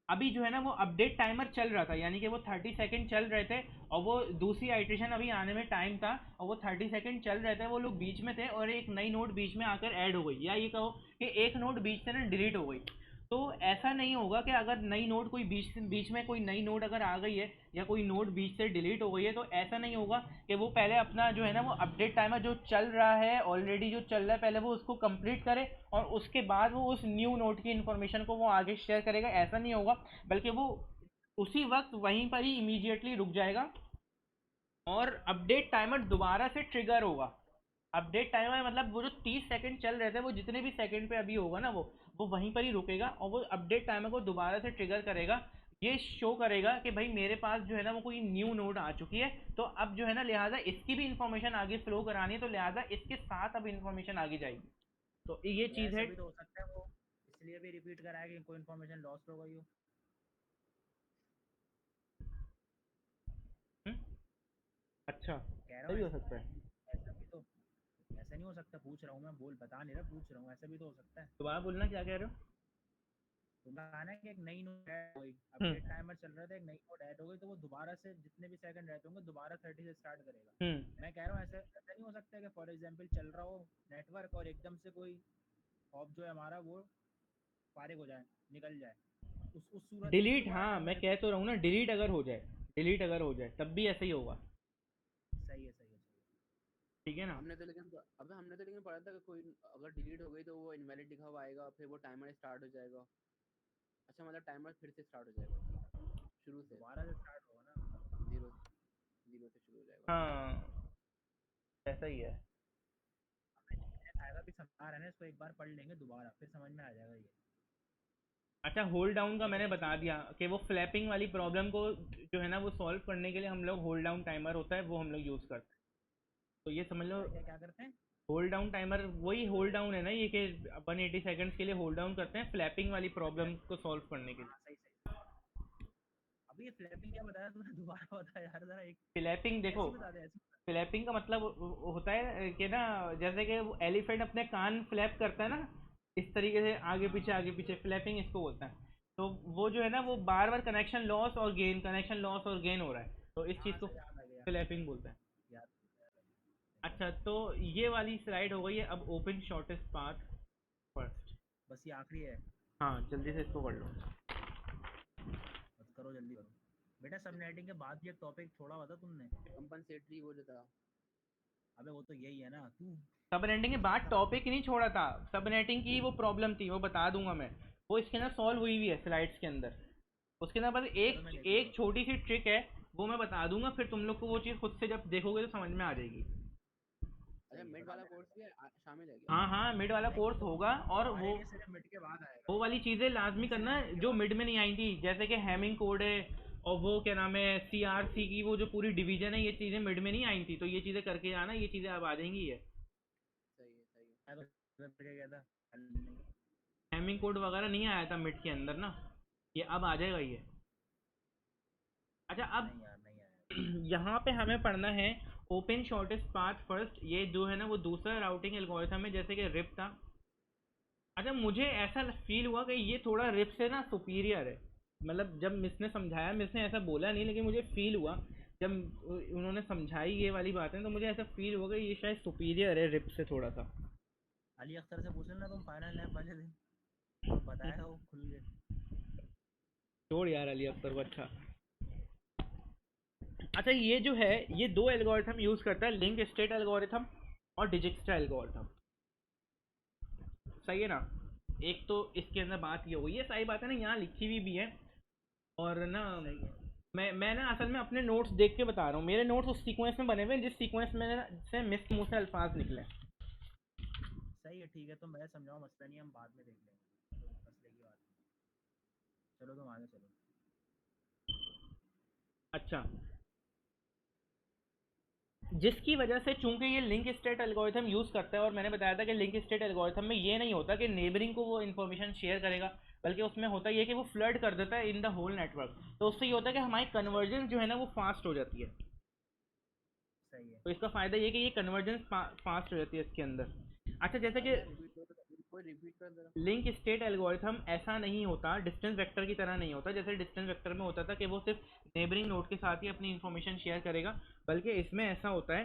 अभी जो है ना वो अपडेट टाइमर चल रहा था, यानी कि वो 30 सेकंड चल रहे थे, और वो दूसरी आइट्रेशन अभी आने में टाइम था, और वो 30 सेकंड चल रहे थे, वो लोग बीच में थे, और एक नई नोड बीच में आकर ऐड हो गई, या ये कहो कि एक नोड बीच से ना डिलीट हो गई। तो ऐसा नहीं होगा कि अगर नई नोड कोई बीच में कोई नई नोड अगर आ गई है, या कोई नोड बीच से डिलीट हो गई है, तो ऐसा नहीं होगा कि वो पहले अपना जो है ना वो अपडेट टाइमर जो चल रहा है ऑलरेडी, जो चल रहा है, पहले वो उसको कंप्लीट करे, और उसके बाद वो उस न्यू नोड की इन्फॉर्मेशन को वो आगे शेयर करेगा। ऐसा नहीं होगा, बल्कि वो उसी वक्त वहीं पर ही इमीडिएटली रुक जाएगा, और अपडेट टाइमर दोबारा से ट्रिगर होगा। अपडेट टाइमर मतलब वो जो 30 सेकंड चल रहे थे, वो जितने भी सेकंड पे अभी होगा ना, वो वहीं पर ही रुकेगा, और वो अपडेट टाइमर को दोबारा से ट्रिगर करेगा। ये शो करेगा कि भाई मेरे पास जो है ना वो कोई न्यू नोड आ चुकी है, तो अब जो है ना लिहाजा इसकी भी इंफॉर्मेशन आगे फ्लो करानी है, तो लिहाजा इसके साथ अब इंफॉर्मेशन आगे जाएगी। तो ये या चीज़ ऐसा है। भी तो हो सकता है वो इसलिए भी रिपीट कराया कि कोई इन्फॉर्मेशन लॉस्ट हो गई हो। हम्म, अच्छा, कह रहा हूँ सही हो सकता है। ऐसा भी तो, ऐसा नहीं हो सकता, पूछ रहा हूँ मैं, बोल बता नहीं रहा, पूछ रहा हूँ, ऐसा भी तो हो सकता है। दोबारा बोलना, क्या कह रहे हो? तो कहना है कि एक नई नोट ऐड हो गई, हम्म अपडेट टाइमर चल रहा था, एक नई नोट ऐड हो गई, तो वो दोबारा से जितने भी सेकंड रहते होंगे दोबारा 30 से स्टार्ट करेगा। हम्म मैं कह रहा हूँ ऐसा ऐसा नहीं हो सकता है कि फॉर एग्जांपल चल रहा हो नेटवर्क और एकदम से कोई हॉप जो है हमारा वो फारिग हो जाए, निकल जाए, उस सूरत में भी डिलीट, दोबारा हाँ मैं टाइमर कह रिपीट तो हो। रहा हूँ ना, डिलीट अगर हो जाए, डिलीट अगर हो जाए तब भी ऐसा ही होगा, सही है, सही है, सही है। ठीक है ना। हमने तो लेकिन पढ़ा था कि कोई अगर डिलीट हो गई तो वो इनवैलिड लिखा हुआ आएगा, फिर वो टाइमर स्टार्ट हो जाएगा। अच्छा, मतलब टाइमर फिर से स्टार्ट हो जाएगा, ठीक, शुरू से दोबारा से स्टार्ट होगा ना। जीरो जीरो से शुरू हो जाएगा। हाँ, ऐसा ही है। आएगा भी समझा रहे हैं इसको, एक बार पढ़ लेंगे दोबारा फिर समझ में आ जाएगा ये। अच्छा, होल्ड डाउन का ऐसे मैंने कुछ भी बता दिया कि वो फ्लैपिंग वाली प्रॉब्लम को जो है ना वो सॉल्व करने के लिए हम लोग होल्ड डाउन टाइमर होता है वो हम लोग यूज़ करते हैं। तो ये समझ लो, क्या क्या क्या करते हैं। होल्ड डाउन टाइमर वही होल्ड डाउन है ना, ये कि 180 सेकंड्स के लिए होल्ड डाउन करते हैं फ्लैपिंग वाली अच्छा प्रॉब्लम अच्छा। को सॉल्व करने के लिए। हाँ सही सही। अभी ये फ्लैपिंग क्या बताया तूने, दोबारा बता यार जरा एक। फ्लैपिंग देखो, ऐसी बता दे, ऐसी बता फ्लैपिंग का मतलब होता है कि ना, जैसे कि वो एलिफेंट अपने कान फ्लैप करता है ना, इस तरीके से आगे पीछे फ्लैपिंग इसको बोलता है। तो वो जो है ना वो बार बार कनेक्शन लॉस और गेन, कनेक्शन लॉस और गेन हो रहा है, तो इस चीज़ हाँ को सर, याद आ गया। फ्लैपिंग बोलते हैं। याद अच्छा, तो ये वाली स्लाइड हो गई है। अब ओपन शॉर्टेस्ट पाथ फर्स्ट। बस ये आखिरी है। हाँ, जल्दी से इसको कर लो। बस करो, जल्दी करो बेटा। सबनेटिंग के बाद भी एक टॉपिक छोड़ा हुआ था तुमने। कंपनसेटरी वो जो था। अबे वो तो यही है ना तू। सबनेटिंग के उसमें बाद था टॉपिक नहीं छोड़ा था, सबनेटिंग की वो प्रॉब्लम थी, वो बता दूंगा मैं। वो इसके अंदर सॉल्व हुई हुई है स्लाइड्स के अंदर। उसके अंदर बस चलो मैं एक लेके एक छोटी सी ट्रिक है, वो मैं बता दूंगा, फिर तुम लोग को वो चीज़ खुद से जब देखोगे तो समझ में आ जाएगी। अच्छा, सही है, मिड बता वाला देना। कोर्स भी शामिल है क्या? हाँ हाँ, मिड वाला नहीं, कोर्स वो होगा। और हमारे लिए सिर्फ मिड के बाद आएगा। वो वाली चीज़ें लाजमी सिर्फ करना मिड के जो बाद। मिड में नहीं आई थी, जैसे कि हैमिंग कोड है, और वो क्या नाम है, CRC की वो जो पूरी डिवीजन है, ये चीज़ें मिड में नहीं आई थी, तो ये चीज़ें करके आना, ये चीज़ें अब आ जाएंगी। ये सही है, सही है। मैं तो करके गया था, नहीं। हैमिंग कोड वगैरह नहीं आया था मिड के अंदर ना, ये अब आ जाएगा ये। अच्छा, अब नहीं यार, नहीं आया। यहाँ पे हमें पढ़ना है ओपन शॉर्टेस्ट पाथ फर्स्ट। ये जो है ना वो दूसरा राउटिंग एल्गोरिथम है, जैसे कि रिप था। अच्छा, मुझे ऐसा फील हुआ कि ये थोड़ा रिप से ना सुपीरियर है। मतलब जब मिस ने समझाया, मिस ने ऐसा बोला नहीं, लेकिन मुझे फील हुआ जब उन्होंने समझाई ये वाली बातें, तो मुझे ऐसा फील हुआ कि ये शायद सुपीरियर है रिप से थोड़ा सा। अली अख्तर से पूछ लेना तुम फाइनल लैब वाले दिन, तो बताएगा वो खुल के। छोड़ यार अली अख्तर को। अच्छा अच्छा, ये जो है ये दो एल्गोरिथम यूज़ करता है, लिंक स्टेट एल्गोरिथम और डिजिक्स्ट्रा एल्गोरिथम। सही है ना। एक तो इसके अंदर बात ये हुई है, सारी बातें ना यहाँ लिखी हुई भी है। और ना सही है, मैं ना असल में अपने नोट्स देख के बता रहा हूँ, मेरे नोट्स उस सीक्वेंस में बने हुए हैं जिस सीक्वेंस में ना से मिस मुंह से अल्फाज निकले। सही है, ठीक है। तो मैं समझाऊँ, मसला नहीं, हम बाद में देख लेंगे, तो मसले की बात नहीं। चलो तुम आगे चलो। अच्छा, जिसकी वजह से चूंकि ये लिंक स्टेट एल्गोरिथम यूज़ करता है, और मैंने बताया था कि लिंक स्टेट एल्गोरिथम में ये नहीं होता कि नेबरिंग को वो इन्फॉर्मेशन शेयर करेगा, बल्कि उसमें होता ये कि वो फ्लड कर देता है इन द होल नेटवर्क। तो उससे ये होता है कि हमारी कन्वर्जेंस जो है ना वो फास्ट हो जाती है। सही है। तो इसका फ़ायदा ये कि ये कन्वर्जेंस फास्ट हो जाती है इसके अंदर। अच्छा, जैसे कि क्या रिपीट कर, कोई रिपीट कर जरा। लिंक स्टेट एल्गोरिथम ऐसा नहीं होता, डिस्टेंस वेक्टर की तरह नहीं होता, जैसे डिस्टेंस वेक्टर में होता था कि वो सिर्फ नेबरिंग नोड के साथ ही अपनी इन्फॉर्मेशन शेयर करेगा, बल्कि इसमें ऐसा होता है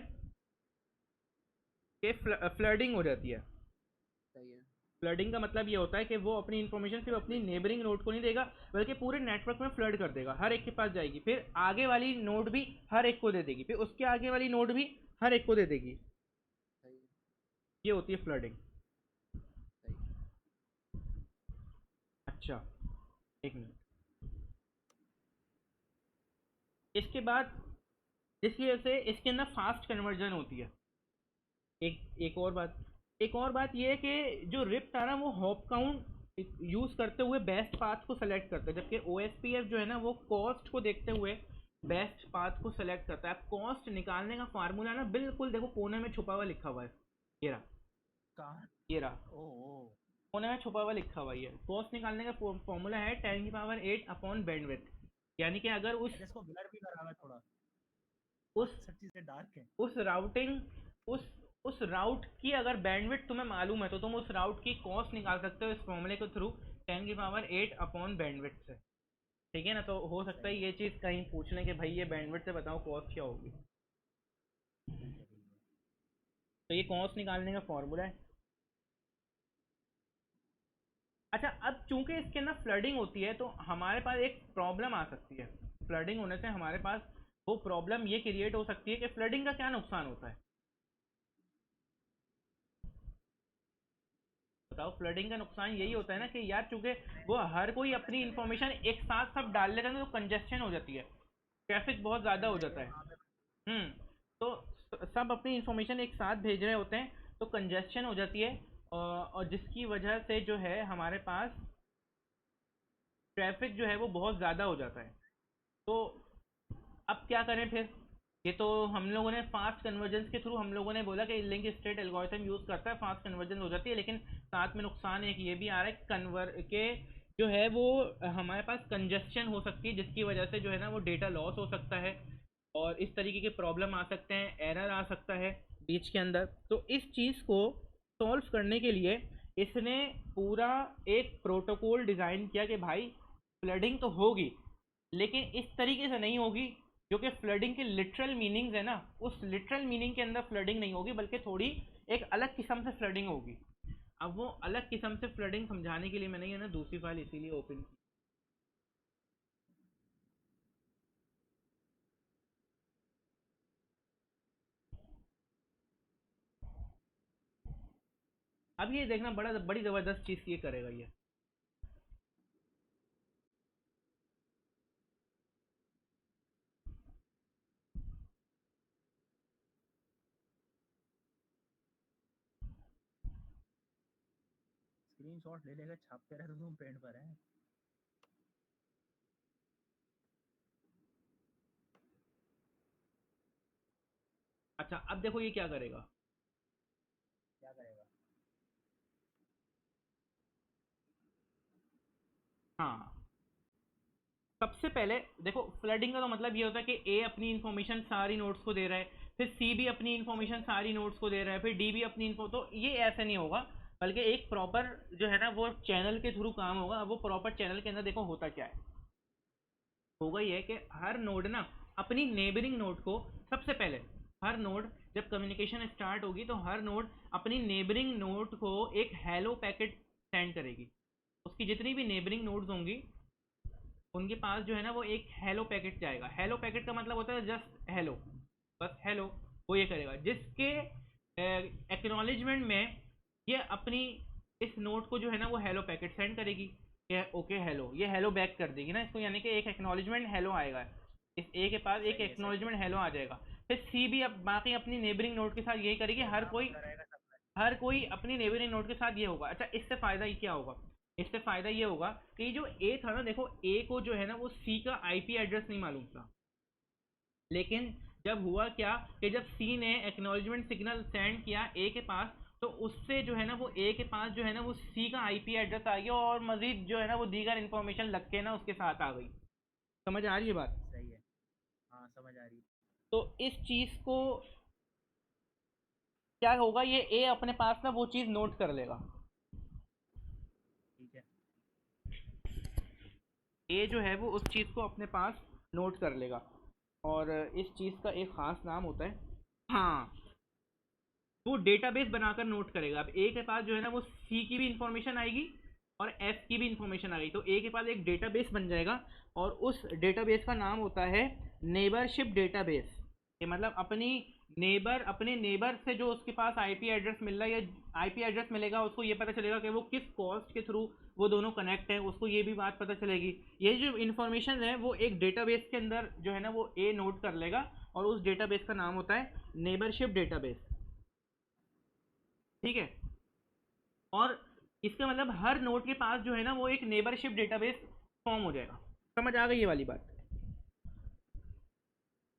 कि फ्लडिंग हो जाती है। सही है। फ्लडिंग का मतलब ये होता है कि वो अपनी इन्फॉर्मेशन सिर्फ अपनी नेबरिंग नोड को नहीं देगा, बल्कि पूरे नेटवर्क में फ्लड कर देगा, हर एक के पास जाएगी, फिर आगे वाली नोड भी हर एक को दे देगी, फिर उसके आगे वाली नोड भी हर एक को दे देगी। सही है। ये होती है फ्लडिंग। सही। अच्छा, एक मिनट। इसके बाद जिसकी वजह से इसके अंदर फास्ट कन्वर्जन होती है। एक और बात ये है कि जो रिप था ना वो हॉप काउंट यूज़ करते हुए बेस्ट पाथ को सेलेक्ट करता है, जबकि OSPF जो है ना वो कॉस्ट को देखते हुए बेस्ट पाथ को सेलेक्ट करता है। अब कॉस्ट निकालने का फार्मूला ना बिल्कुल देखो कोने में छुपा हुआ लिखा हुआ है, ये रहा, कहाँ? ये रहा, ओ। कोने में छुपा हुआ लिखा हुआ है। कॉस्ट निकालने का फॉर्मूला है 10⁸ अपॉन बैंडविड्थ। यानी कि अगर अच्छा, इसको ब्लर भी करा हुआ है थोड़ा, उस सब चीज़ें डार्क है। उस राउटिंग उस उस राउट की अगर बैंडविड्थ तुम्हें मालूम है तो तुम उस राउट की कॉस्ट निकाल सकते हो इस फॉर्मूले के थ्रू, 10⁸ अपॉन बैंडविड्थ से। ठीक है ना। तो हो सकता है सही है, ये चीज़ कहीं पूछ लें कि भाई ये बैंडविड्थ से बताओ कॉस्ट क्या होगी। ठीक है, ठीक है। तो ये कॉस्ट निकालने का फॉर्मूला है। अच्छा, अब चूंकि इसके अंदर फ्लडिंग होती है तो हमारे पास एक प्रॉब्लम आ सकती है। फ्लडिंग होने से हमारे पास वो प्रॉब्लम ये क्रिएट हो सकती है कि फ्लडिंग का क्या नुकसान होता है, बताओ। फ्लडिंग का नुकसान यही होता है ना कि यार चूंकि वो हर कोई अपनी इंफॉर्मेशन एक साथ सब डाल लेता है ना, तो कंजेस्शन हो जाती है, ट्रैफिक बहुत ज़्यादा हो जाता है। हाँ, मैं हम्म। तो सब अपनी इंफॉर्मेशन एक साथ भेज रहे होते हैं, तो कंजेस्शन हो जाती है, और जिसकी वजह से जो है हमारे पास ट्रैफिक जो है वो बहुत ज़्यादा हो जाता है। तो अब क्या करें फिर। ये तो हम लोगों ने फास्ट कन्वर्जेंस के थ्रू हम लोगों ने बोला कि लिंक स्टेट एल्गोरिथम यूज़ करता है, फास्ट कन्वर्जेंस हो जाती है, लेकिन साथ में नुकसान एक ये भी आ रहा है कि कन्वर के जो है वो हमारे पास कंजेस्शन हो सकती है, जिसकी वजह से जो है ना वो डेटा लॉस हो सकता है, और इस तरीके के प्रॉब्लम आ सकते हैं, एरर आ सकता है बीच के अंदर। तो इस चीज़ को सॉल्व करने के लिए इसने पूरा एक प्रोटोकॉल डिज़ाइन किया कि भाई फ्लडिंग तो होगी, लेकिन इस तरीके से नहीं होगी जो कि फ्लडिंग के लिटरल मीनिंग्स है ना, उस लिटरल मीनिंग के अंदर फ्लडिंग नहीं होगी, बल्कि थोड़ी एक अलग किस्म से फ्लडिंग होगी। अब वो अलग किस्म से फ्लडिंग समझाने के लिए मैंने ये ना दूसरी फाइल इसीलिए ओपन की। अब ये देखना बड़ी ज़बरदस्त चीज़ ये करेगा ये। स्क्रीनशॉट ले लेकर छापते रहे तो तुम पेंट पर है। अच्छा अब देखो ये क्या करेगा। क्या करेगा? हाँ, सबसे पहले देखो फ्लडिंग का तो मतलब ये होता है कि ए अपनी इन्फॉर्मेशन सारी नोट्स को दे रहा है, फिर सी भी अपनी इन्फॉर्मेशन सारी नोट्स को दे रहा है, फिर डी भी अपनी इन्फो, तो ये ऐसे नहीं होगा, बल्कि एक प्रॉपर जो है ना वो चैनल के थ्रू काम होगा। अब वो प्रॉपर चैनल के अंदर देखो होता क्या है, होगा ये कि हर नोड ना अपनी नेबरिंग नोड को सबसे पहले, हर नोड जब कम्युनिकेशन स्टार्ट होगी तो हर नोड अपनी नेबरिंग नोड को एक हेलो पैकेट सेंड करेगी। उसकी जितनी भी नेबरिंग नोड्स होंगी उनके पास जो है ना वो एक हेलो पैकेट जाएगा। हेलो पैकेट का मतलब होता है जस्ट हेलो, बस हेलो। वो ये करेगा जिसके एक्नॉलेजमेंट में ये अपनी इस नोट को जो है ना वो हेलो पैकेट सेंड करेगी कि ओके हेलो, ये हेलो बैक कर देगी ना इसको, यानी कि एक एक्नॉलेजमेंट हेलो आएगा, इस ए के पास एक सही है, सही है। एक्नॉलेजमेंट हेलो आ जाएगा। फिर सी भी अब बाकी अपनी नेबरिंग नोट के साथ यही करेगी, वो हर काम कोई, होता रहेगा सब में। हर कोई अपनी नेबरिंग नोड के साथ ये होगा। अच्छा इससे फ़ायदा ये क्या होगा, इससे फ़ायदा ये होगा कि जो ए था ना, देखो ए को जो है ना वो सी का आईपी एड्रेस नहीं मालूम था, लेकिन जब हुआ क्या कि जब सी ने एक्नॉलेजमेंट सिग्नल सेंड किया ए के पास, तो उससे जो है ना वो ए के पास जो है ना वो सी का आईपी एड्रेस आ गया, और मजीद जो है ना वो दीगर इन्फॉर्मेशन लग के ना उसके साथ आ गई। समझ आ रही है बात? सही है। हाँ, समझ आ रही है। तो इस चीज़ को क्या होगा, ये ए अपने पास ना वो चीज़ नोट कर लेगा। ठीक है। ए जो है वो उस चीज़ को अपने पास नोट कर लेगा, और इस चीज़ का एक ख़ास नाम होता है, हाँ, वो डेटाबेस बनाकर नोट करेगा। अब ए के पास जो है ना वो सी की भी इंफॉर्मेशन आएगी और एफ की भी इंफॉर्मेशन आ गई, तो ए के पास एक डेटाबेस बन जाएगा, और उस डेटाबेस का नाम होता है नेबरशिप डेटाबेस। ये मतलब अपनी नेबर, अपने नेबर से जो उसके पास आईपी एड्रेस मिल रहा है या आईपी एड्रेस मिलेगा, उसको ये पता चलेगा कि वो किस कॉस्ट के थ्रू वो दोनों कनेक्ट हैं, उसको ये भी बात पता चलेगी। ये जो इन्फॉर्मेशन है वो एक डेटाबेस के अंदर जो है ना वो ए नोट कर लेगा, और उस डेटाबेस का नाम होता है नेबरशिप डेटाबेस। ठीक है, और इसका मतलब हर नोड के पास जो है ना वो एक नेबरशिप डेटाबेस फॉर्म हो जाएगा। समझ आ गई ये वाली बात?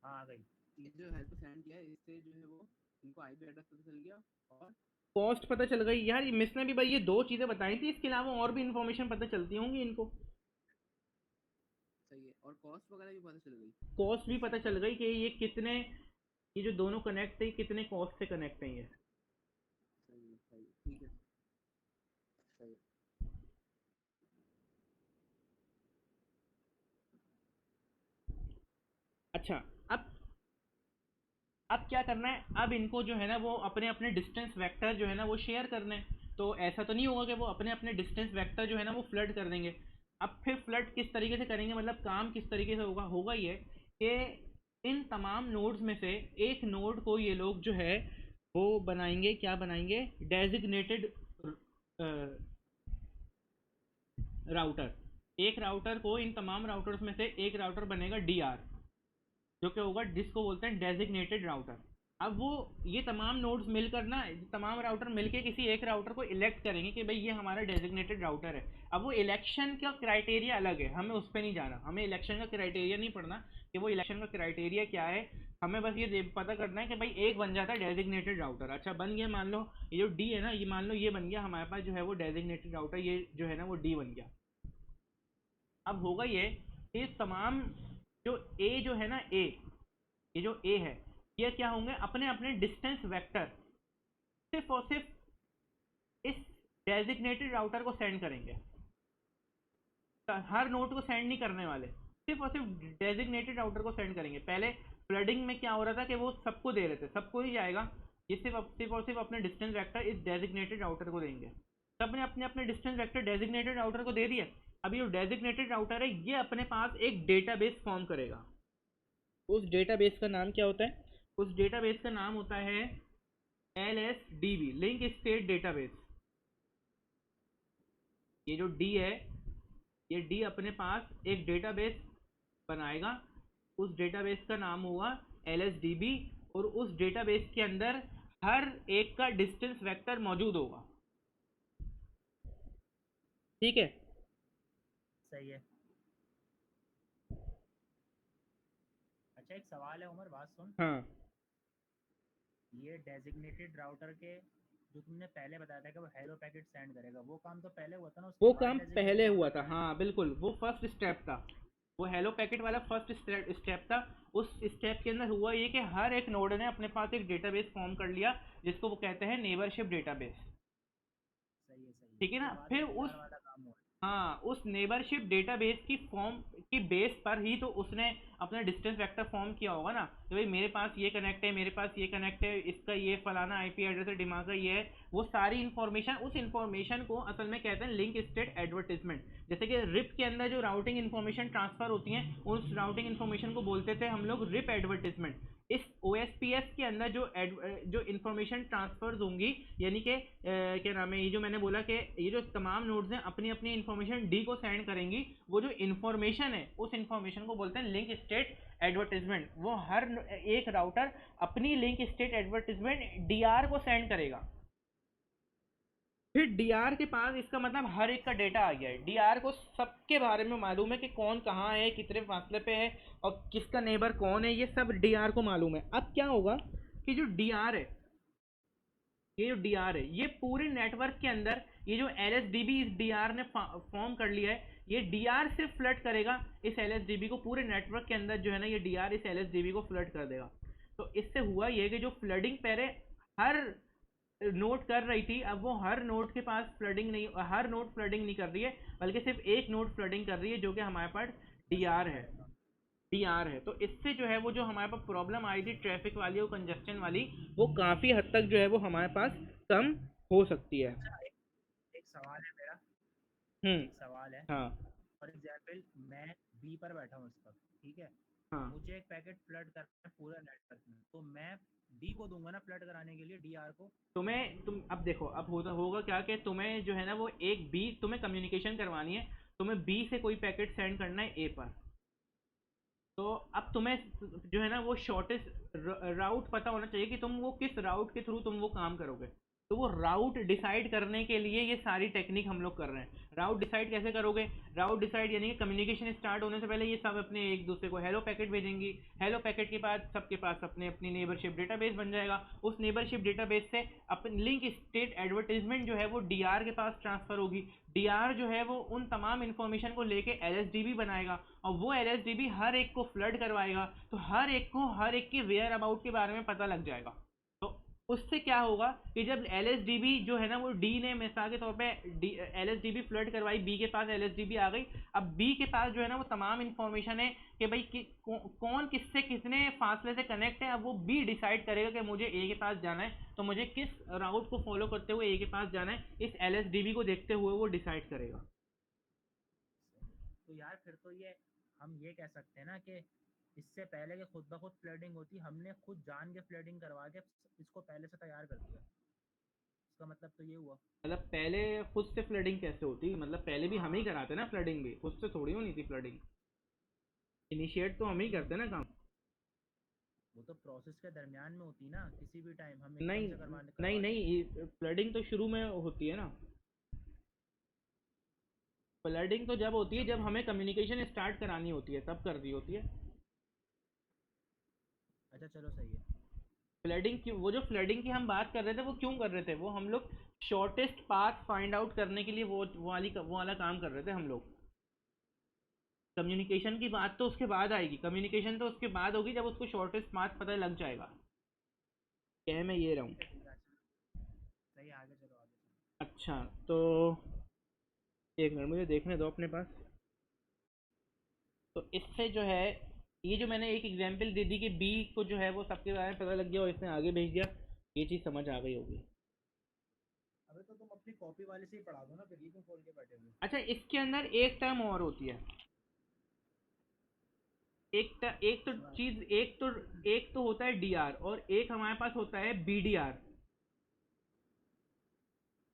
हाँ, आ गई। ये जो हेल्प सेंड किया है इससे जो है वो इनको आईपी एड्रेस पता चल गया, और कॉस्ट पता चल गई यार, ये मिस ने भी भाई ये दो चीज़ें बताई थी, इसके अलावा और भी इन्फॉर्मेशन पता चलती होंगी इनको। सही है, और कॉस्ट वगैरह भी पता चल गई कॉस्ट भी पता इससे। चल गई कि ये कितने, ये जो दोनों कनेक्ट है कितने कॉस्ट से कनेक्ट है ये। सही है, सही है, ठीक है, सही है। अच्छा अब क्या करना है, अब इनको जो है ना वो अपने अपने डिस्टेंस वेक्टर जो है ना वो शेयर करने हैं। तो ऐसा तो नहीं होगा कि वो अपने अपने डिस्टेंस वेक्टर जो है ना वो फ्लड कर देंगे। अब फिर फ्लड किस तरीके से करेंगे, मतलब काम किस तरीके से होगा, होगा ये कि इन तमाम नोड्स में से एक नोड को ये लोग जो है वो बनाएंगे, क्या बनाएंगे, डेजिग्नेटेड राउटर। एक राउटर को, इन तमाम राउटर्स में से एक राउटर बनेगा डीआर, जो कि होगा, जिसको बोलते हैं डेजिग्नेटेड राउटर। अब वो ये तमाम नोड्स मिलकर ना, तमाम राउटर मिलके किसी एक राउटर को इलेक्ट करेंगे कि भाई ये हमारा डेजिग्नेटेड राउटर है। अब वो इलेक्शन का क्राइटेरिया अलग है, हमें उस पर नहीं जाना, हमें इलेक्शन का क्राइटेरिया नहीं पढ़ना कि वो इलेक्शन का क्राइटेरिया क्या है। हमें बस ये पता करना है कि भाई एक बन जाता है डेजिग्नेटेड राउटर। अच्छा बन गया, मान लो ये जो डी है ना, ये मान लो ये बन गया हमारे पास जो है वो डेजिग्नेटेड राउटर, ये जो है ना वो डी बन गया। अब होगा ये तमाम जो ए जो है ना ए, ये जो ए है, ये क्या होंगे, अपने अपने डिस्टेंस वेक्टर सिर्फ और सिर्फ इस डेजिग्नेटेड राउटर को सेंड करेंगे। हर नोड को सेंड नहीं करने वाले, सिर्फ और सिर्फ डेजिग्नेटेड राउटर को सेंड करेंगे। पहले फ्लडिंग में क्या हो रहा था कि वो सबको दे रहे थे, सबको ही जाएगा, ये सिर्फ और सिर्फ अपने डिस्टेंस वेक्टर इस डेजिग्नेटेड राउटर को देंगे। सबने अपने अपने डिस्टेंस वेक्टर डेजिग्नेटेड राउटर को दे दिया। अभी जो डेजिग्नेटेड राउटर है ये अपने पास एक डेटाबेस फॉर्म करेगा। उस डेटाबेस का नाम क्या होता है? उस डेटाबेस का नाम होता है LSDB, लिंक स्टेट डेटाबेस। ये जो डी है, ये डी अपने पास एक डेटाबेस बनाएगा, उस डेटाबेस का नाम होगा LSDB, और उस डेटाबेस के अंदर हर एक का डिस्टेंस वेक्टर मौजूद होगा। ठीक है, सही है। अच्छा एक सवाल है उमर, बात सुन। हाँ ये डेजिग्नेटेड राउटर के जो तुमने पहले बताया था कि वो हेलो पैकेट सेंड करेगा, वो काम तो पहले हुआ था ना, उसके वो बाद काम डेजिग्नेटेड पहले हुआ राउटर था, बनाया। हाँ बिल्कुल, वो फर्स्ट स्टेप था, वो हेलो पैकेट वाला फर्स्ट स्टेप था। उस स्टेप के अंदर हुआ ये कि हर एक नोड ने अपने पास एक डेटाबेस फॉर्म कर लिया, जिसको वो कहते हैं नेबरशिप डेटाबेस। सही है सही है, ठीक है उसके ना? बाद फिर ये उस, डीआर वाला काम हुआ। हाँ, उस नेबरशिप डेटाबेस की फॉर्म की बेस पर ही तो उसने अपना डिस्टेंस वेक्टर फॉर्म किया होगा ना, कि भाई मेरे पास ये कनेक्ट है, मेरे पास ये कनेक्ट है, इसका ये फलाना आईपी एड्रेस है, दिमाग का ये है, वो सारी इन्फॉर्मेशन, उस इन्फॉर्मेशन को असल में कहते हैं लिंक स्टेट एडवर्टीजमेंट। जैसे कि रिप के अंदर जो राउटिंग इन्फॉर्मेशन ट्रांसफर होती है, उस राउटिंग इन्फॉर्मेशन को बोलते थे हम लोग रिप एडवर्टीजमेंट। इस OSPF के अंदर जो इन्फॉर्मेशन ट्रांसफर्स होंगी, यानी कि क्या नाम है, ये जो मैंने बोला कि ये जो तमाम नोड्स हैं अपनी अपनी इन्फॉर्मेशन डी को सेंड करेंगी, वो जो इन्फॉर्मेशन है उस इन्फॉर्मेशन को बोलते हैं लिंक स्टेट एडवर्टीजमेंट। वो हर एक राउटर अपनी लिंक स्टेट एडवर्टीजमेंट DR को सेंड करेगा। फिर DR के पास, इसका मतलब हर एक का डेटा आ गया है, DR को सबके बारे में मालूम है कि कौन कहाँ है, कितने फासले पे है, और किसका नेबर कौन है, ये सब DR को मालूम है। अब क्या होगा कि जो DR है, ये जो DR है, ये पूरे नेटवर्क के अंदर ये जो LSDB इस DR ने फॉर्म कर लिया है, ये DR से फ्लड करेगा इस LSDB को, पूरे नेटवर्क के अंदर जो है ना, ये DR इस LSDB को फ्लड कर देगा। तो इससे हुआ ये कि जो फ्लडिंग पहले हर नोट कर रही थी, अब वो हर नोट के पास फ्लडिंग नहीं, हर नोट फ्लडिंग नहीं कर रही है, बल्कि सिर्फ एक नोट फ्लडिंग कर रही है, जो कि हमारे पास DR है। DR है, तो इससे जो है वो जो हमारे पास प्रॉब्लम आई थी ट्रैफिक वाली और कंजेस्शन वाली, वो काफ़ी हद तक जो है वो हमारे पास कम हो सकती है। अच्छा एक सवाल है मेरा, एक सवाल है। हाँ फॉर एग्जाम्पल मैं बी पर बैठा हूँ इस वक्त, ठीक है, हाँ, मुझे एक पैकेट फ्लड करना है पूरा नेटवर्क में, तो मैं डी को दूंगा ना फ्लड कराने के लिए, डीआर को। तुम अब देखो, अब होगा क्या कि तुम्हें जो है ना वो एक बी, तुम्हें कम्युनिकेशन करवानी है, तुम्हें बी से कोई पैकेट सेंड करना है ए पर। तो अब तुम्हें जो है ना वो शॉर्टेस्ट राउट पता होना चाहिए कि तुम वो किस राउट के थ्रू तुम वो काम करोगे। तो वो राउट डिसाइड करने के लिए ये सारी टेक्निक हम लोग कर रहे हैं। राउट डिसाइड कैसे करोगे? राउट डिसाइड यानी कि कम्युनिकेशन स्टार्ट होने से पहले ये सब अपने एक दूसरे को हेलो पैकेट भेजेंगी। हेलो पैकेट के बाद सबके पास अपने अपनी नेबरशिप डेटाबेस बन जाएगा। उस नेबरशिप डेटाबेस से अपनी लिंक स्टेट एडवर्टीजमेंट जो है वो DR के पास ट्रांसफर होगी। DR जो है वो उन तमाम इन्फॉर्मेशन को लेके LSDB बनाएगा, और वो LSDB हर एक को फ्लड करवाएगा, तो हर एक को हर एक के वेयर अबाउट के बारे में पता लग जाएगा। तो उससे क्या होगा कि जब LSDB जो है ना वो D ने मिसाल के तौर पे LSDB फ्लड करवाई, B के पास LSDB आ गई, अब B के पास जो है ना वो तमाम इन्फॉर्मेशन है कि भाई कौन किससे कितने फासले से कनेक्ट है। अब वो B डिसाइड करेगा कि मुझे A के पास जाना है, तो मुझे किस राउट को फॉलो करते हुए A के पास जाना है, इस LSDB को देखते हुए वो डिसाइड करेगा। तो यार फिर तो ये हम ये कह सकते हैं ना कि इससे पहले कि खुद ब खुद फ्लडिंग होती, हमने खुद जान के फ्लडिंग करवा के इसको पहले से तैयार कर दिया। इसका मतलब तो ये हुआ। मतलब पहले खुद से फ्लडिंग कैसे होती? मतलब पहले भी हम ही हाँ कराते ना फ्लडिंग, भी खुद से थोड़ी होनी थी फ्लडिंग, इनिशिएट तो हम ही करते ना काम। वो तो प्रोसेस के दरमियान में होती ना, किसी भी टाइम हम एकदम नहीं से नहीं करवा दें। नहीं, फ्लडिंग तो शुरू में होती है ना। फ्लडिंग तो जब होती है सब जब हमें कम्युनिकेशन स्टार्ट करानी होती है, तब कर दी होती है अच्छा चलो सही है। फ्लडिंग। क्यों, वो जो फ्लडिंग की हम बात कर रहे थे वो क्यों कर रहे थे? वो हम लोग शॉर्टेस्ट पाथ फाइंड आउट करने के लिए वो वाला काम कर रहे थे हम लोग। कम्युनिकेशन की बात तो उसके बाद आएगी, कम्युनिकेशन तो उसके बाद होगी जब उसको शॉर्टेस्ट पाथ पता लग जाएगा। कह मैं ये रहा हूँ। ठीक है अच्छा, सही है, आगे चलो आगे चलो। अच्छा, तो एक मिनट मुझे देखने दो अपने पास। तो इससे जो है, ये जो मैंने एक एग्जांपल दे दी कि बी को जो है वो सबके बारे में पता लग गया और इसने आगे भेज दिया, ये चीज़ समझ आ गई होगी। अबे तो तुम अपनी कॉपी वाले से ही पढ़ा दो ना, फिर ये क्यों खोल के बैठे हुए? अच्छा, इसके अंदर एक टर्म और होती है, एक तो अच्छा। चीज़, एक तो होता है डी आर और एक हमारे पास होता है B D R.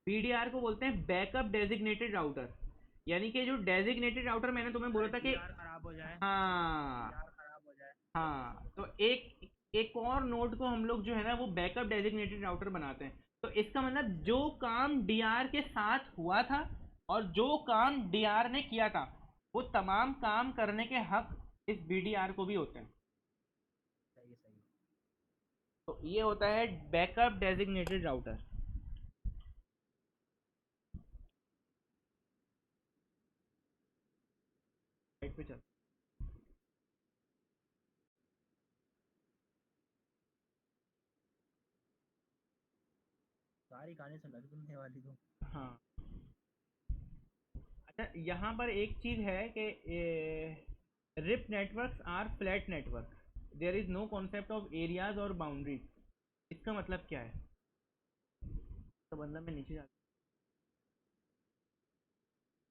B D R को बोलते हैं बैकअप डेजिग्नेटेड राउटर, यानी कि जो डेजिग्नेटेड राउटर मैंने तुम्हें बोला अगर था कि, डीआर खराब हो जाए, हाँ डीआर खराब हो जाए तो कैसे हाँ, तो होगा? एक एक और नोड को हम लोग जो है ना वो बैकअप डेजिग्नेटेड राउटर बनाते हैं। तो इसका मतलब जो काम डीआर के साथ हुआ था और जो काम डीआर ने किया था, वो तमाम काम करने के हक इस बीडीआर को भी होते हैं। सही है, सही है। तो ये होता है बैकअप डेजिग्नेटेड राउटर। राइट पे चल। सारी कहानी सुना दी तुमने वाली तो। हाँ, अच्छा, यहाँ पर एक चीज़ है कि RIP networks are flat network, there is no concept of areas और बाउंड्रीज। इसका मतलब क्या है? तो मतलब मैं नीचे जा,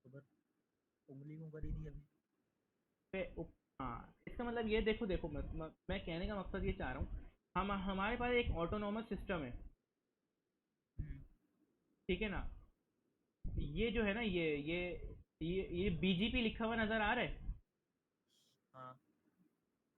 तो बस उंगली क्यों करी थी अभी? हाँ, इसका मतलब ये देखो देखो, मैं कहने का मकसद ये चाह रहा हूँ, हम हमारे पास एक ऑटोनोमस सिस्टम है, हम्म। ठीक है ना? ये जो है ना, ये बीजीपी लिखा हुआ नज़र आ रहा है। हाँ।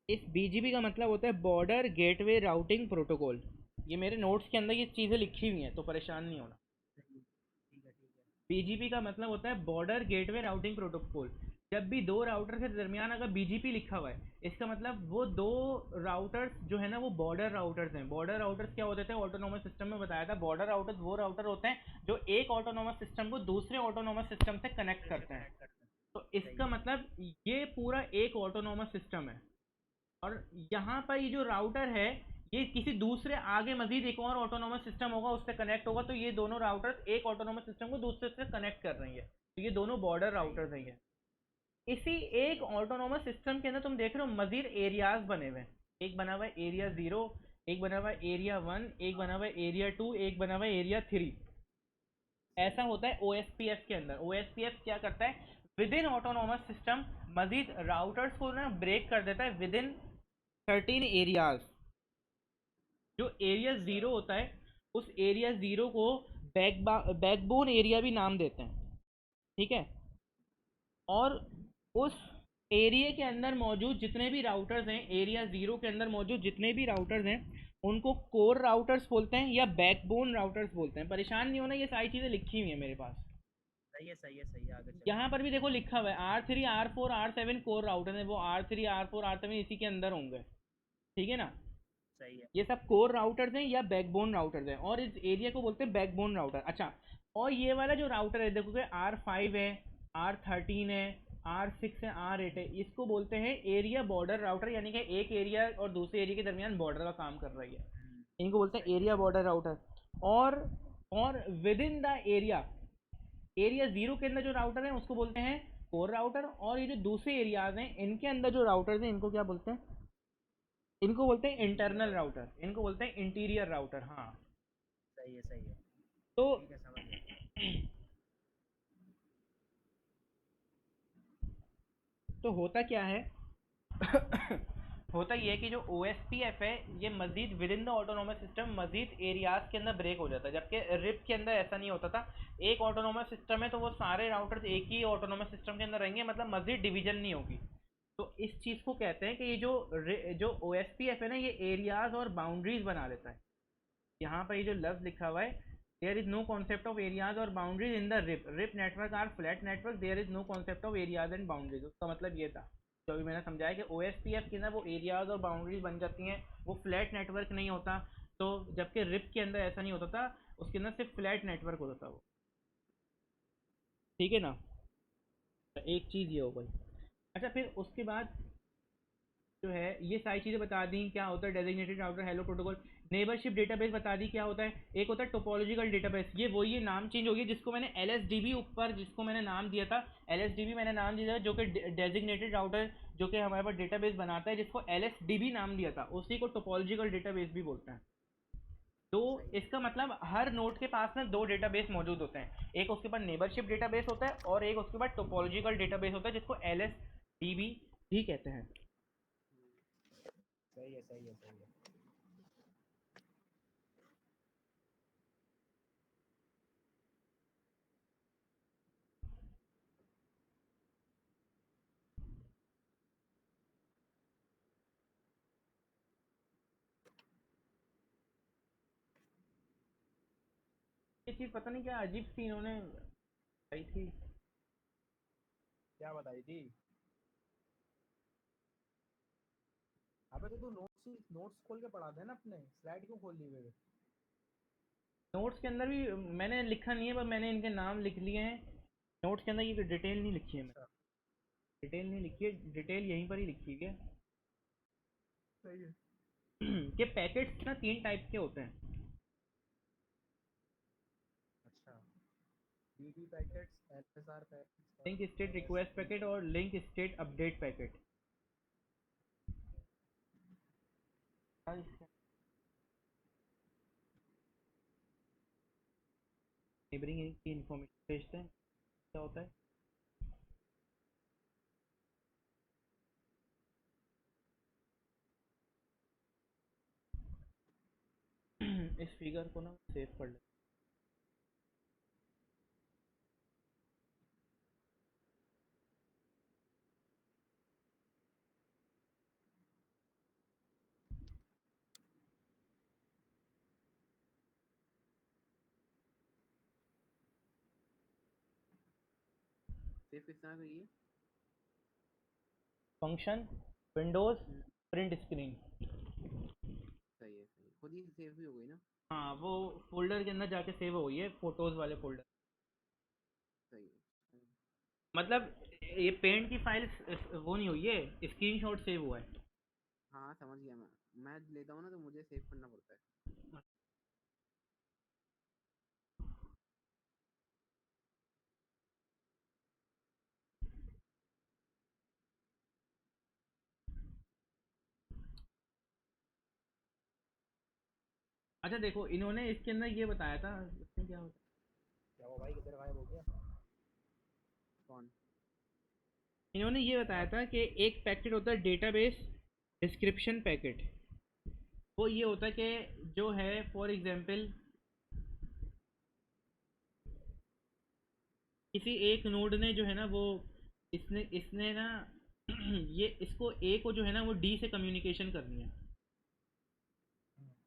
इस बीजीपी का मतलब होता है बॉर्डर गेटवे राउटिंग प्रोटोकॉल। ये मेरे नोट्स के अंदर ये चीज़ें लिखी हुई हैं, तो परेशान नहीं होना। सही। ठीक है, ठीक है। बीजीपी का मतलब होता है बॉर्डर गेटवे राउटिंग प्रोटोकॉल। जब भी दो राउटर के दरमियान अगर बीजीपी लिखा हुआ है, इसका मतलब वो दो राउटर्स जो है ना वो बॉर्डर राउटर्स हैं। बॉर्डर राउटर्स क्या होते थे ऑटोनोमस सिस्टम में? बताया था, बॉर्डर राउटर्स वो राउटर होते हैं जो एक ऑटोनोमस सिस्टम को दूसरे ऑटोनोमस सिस्टम से कनेक्ट फिर से करते हैं। कनेक्ट करते हैं। तो सही इसका है। मतलब ये पूरा एक ऑटोनोमस सिस्टम है। और यहाँ पर ये जो राउटर है, ये किसी दूसरे आगे मजीद एक और ऑटोनोमस सिस्टम होगा, उससे कनेक्ट होगा, तो ये दोनों राउटर्स एक ऑटोनोमस सिस्टम को दूसरे से कनेक्ट कर रही है। तो ये दोनों बॉर्डर सही है। राउटर्स हैं। इसी सही एक है। ऑटोनोमस सिस्टम के अंदर तुम देख रहे हो मजीद एरियाज बने हुए हैं। एक बना हुआ है एरिया 0, एक बना हुआ है एरिया 1, एक बना हाँ। हुआ है एरिया 2, एक बना हुआ है एरिया 3। सही ऐसा है। होता है ओएसपीएफ के अंदर। ओएसपीएफ क्या करता है, विद इन ऑटोनोमस सिस्टम मजीद राउटर्स को ना ब्रेक कर देता है विद इन 13 एरियाज। जो एरिया अच्छा। 0 होता है, उस एरिया 0 को बैकबोन एरिया भी नाम देते हैं, ठीक है? और उस एरिया के अंदर मौजूद जितने भी राउटर्स हैं, एरिया 0 के अंदर मौजूद जितने भी राउटर्स हैं, उनको कोर राउटर्स बोलते हैं या बैकबोन राउटर्स बोलते हैं। परेशान नहीं होना, ये सारी चीज़ें लिखी हुई हैं मेरे पास। सही है, सही है, सही है, आगे चलो। यहाँ पर भी देखो लिखा हुआ है R3 R4 R7 core router है, वो R3 R4 R7 इसी के अंदर होंगे, ठीक है ना? सही है। ये सब कोर राउटर्स हैं या बैकबोन राउटर्स हैं, और इस एरिया को बोलते हैं बैकबोन राउटर। अच्छा, और ये वाला जो राउटर है देखोगे, R5 है, R13 है, R6 है, R8 है, इसको बोलते हैं एरिया बॉर्डर राउटर, यानी कि एक एरिया और दूसरे एरिया के दरमियान बॉर्डर का काम कर रही है। हम्म। इनको बोलते हैं सही है, एरिया सही है। Border router. और और with in the area, area 0 के अंदर जो राउटर है उसको बोलते हैं कोर राउटर, और ये जो दूसरे एरियाज हैं इनके अंदर जो राउटर्स हैं इनको क्या बोलते हैं? इनको बोलते हैं इंटीरियर इंटरनल राउटर। राउटर, इनको बोलते हैं इंटीरियर राउटर। हाँ। सही है, सही है। तो ठीक है, समझ गया। तो होता क्या है होता ये है कि जो ओ एस पी एफ है, ये मजीद within the autonomous system मजीद एरियाज के अंदर ब्रेक हो जाता है, जबकि रिप के अंदर ऐसा नहीं होता था। एक ऑटोनोमस सिस्टम है तो वो सारे राउटर्स एक ही ऑटोनोमस सिस्टम के अंदर रहेंगे, मतलब मजीद डिवीजन नहीं होगी। तो इस चीज़ को कहते हैं कि ये जो ओ एस पी एफ है ना, ये एरियाज और बाउंड्रीज बना देता है। यहाँ पर ये जो लफ्ज लिखा हुआ है, there is no concept of areas और boundaries in the RIP network or flat network, there is no concept of areas and boundaries. उसका मतलब ये था जो अभी मैंने समझाया कि ओ एस पी एफ के अंदर वो एरियाज और बाउंड्रीज बन जाती हैं, वो फ्लैट नेटवर्क नहीं होता। तो जबकि रिप के अंदर ऐसा नहीं होता था, उसके अंदर सिर्फ फ्लैट नेटवर्क होता था वो, ठीक है ना? तो एक चीज़ ये हो गई। अच्छा, फिर उसके बाद जो है ये सारी चीज़ें बता दी क्या होता है designated router, hello protocol. Neighbourship database बता दी क्या होता है, एक होता है टोपोलॉजिकल डेटाबेस, ये वही नाम चेंज हो गया जिसको मैंने LSDB ऊपर जिसको मैंने नाम दिया था, LSDB मैंने नाम दिया था जो कि डेजिग्नेटेड राउटर जो कि हमारे पास डेटाबेस बनाता है, जिसको LSDB नाम दिया था, उसी को टोपोलॉजिकल डेटाबेस भी बोलते हैं। तो इसका मतलब हर नोड के पास में 2 डेटाबेस मौजूद होते हैं, एक उसके पास नेबरशिप डेटाबेस होता है और एक उसके पास टोपोलॉजिकल डेटाबेस होता है जिसको LSDB भी कहते हैं। सही है सही है सही है। ये चीज़ पता नहीं क्या अजीब सी इन्होंने आई थी। क्या बताई थी? अबे तो तू नोट्स खोल के पढ़ा दे ना, अपने स्लाइड क्यों खोल ली हुए? नोट्स के अंदर भी मैंने लिखा नहीं है, पर मैंने इनके नाम लिख लिए हैं। नोट्स के अंदर ये डिटेल नहीं लिखी है, मैंने अच्छा डिटेल नहीं लिखी है, डिटेल यहीं पर ही लिखी है सही है। कि पैकेट्स ना 3 टाइप के होते हैं। अच्छा DD packets, LSR packets link और स्टेट रिक्वेस्ट LSD। पैकेट और link state update packet. Neighbouring की इंफॉर्मेशन भेजते हैं, क्या होता है इस फिगर को ना सेव कर ले। सेव किस तरह करिए? फंक्शन विंडोज हम्म, प्रिंट स्क्रीन। सही है सही है, खुद ही सेव भी हो गई ना। हाँ वो फोल्डर के अंदर जाके सेव हो गई है, फोटोज वाले फोल्डर। सही है सही है। मतलब ये पेंट की फाइल वो नहीं हुई है, स्क्रीनशॉट सेव हुआ है। हाँ समझ गया मैं लेता हूँ ना तो मुझे सेव करना पड़ता है। अच्छा देखो इन्होंने इसके अंदर ये बताया था, इसमें क्या होता क्या वो भाई किधर गायब हो गया? कौन? है, इन्होंने ये बताया था कि एक पैकेट होता है डेटाबेस डिस्क्रिप्शन पैकेट। वो ये होता है कि जो है फॉर एग्जांपल किसी एक नोड ने जो है ना वो इसने इसने ना ये इसको ए को जो है ना वो डी से कम्युनिकेशन करनी है।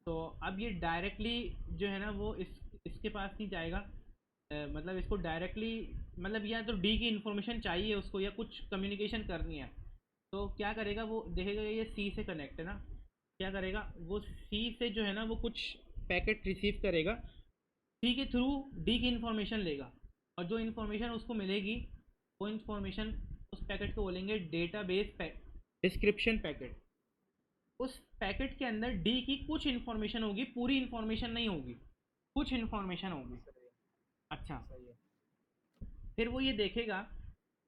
तो अब ये डायरेक्टली जो है ना वो इसके पास नहीं जाएगा, मतलब इसको डायरेक्टली मतलब या तो डी की इंफॉर्मेशन चाहिए उसको या कुछ कम्युनिकेशन करनी है, तो क्या करेगा वो देखेगा ये सी से कनेक्ट है ना, क्या करेगा वो सी से जो है ना वो कुछ पैकेट रिसीव करेगा, सी के थ्रू डी की इंफॉर्मेशन लेगा, और जो इंफॉर्मेशन उसको मिलेगी वो इंफॉर्मेशन उस पैकेट को बोलेंगे डेटाबेस डिस्क्रिप्शन पैकेट। उस पैकेट के अंदर डी की कुछ इन्फॉर्मेशन होगी, पूरी इन्फॉर्मेशन नहीं होगी, कुछ इन्फॉर्मेशन होगी। सही है अच्छा, सही है। फिर वो ये देखेगा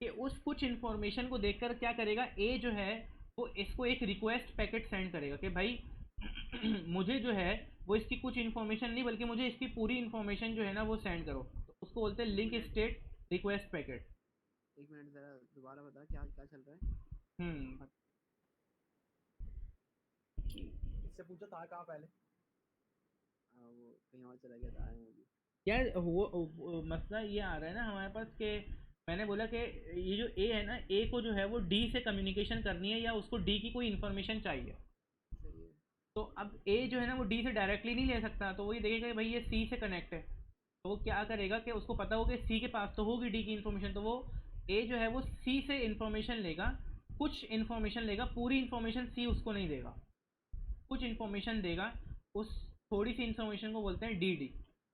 कि उस कुछ इन्फॉर्मेशन को देखकर क्या करेगा, ए जो है वो इसको एक रिक्वेस्ट पैकेट सेंड करेगा कि भाई मुझे जो है वो इसकी कुछ इन्फॉर्मेशन नहीं बल्कि मुझे इसकी पूरी इन्फॉर्मेशन जो है ना वो सेंड करो, तो उसको बोलते हैं एक link minute state request packet. एक मिनट ज़रा दोबारा बता क्या क्या चल रहा है। हम्म इससे पूछो था कहाँ पहले? वो कहीं और चला गया था, आया हूँ अभी। यार वो मसला ये आ रहा है ना हमारे पास कि मैंने बोला कि ये जो ए है ना, ए को जो है वो डी से कम्युनिकेशन करनी है या उसको डी की कोई इन्फॉर्मेशन चाहिए। सही है। तो अब ए जो है ना वो डी से डायरेक्टली नहीं ले सकता, तो वही देखेगा कि भाई ये सी से कनेक्ट है, तो वो क्या करेगा कि उसको पता हो कि सी के पास तो होगी डी की इन्फॉर्मेशन, तो वो ए जो है वो सी से इन्फॉर्मेशन लेगा, कुछ इन्फॉर्मेशन लेगा, पूरी इन्फॉर्मेशन सी उसको नहीं देगा, कुछ इन्फॉर्मेशन देगा। उस थोड़ी सी इन्फॉर्मेशन को बोलते हैं D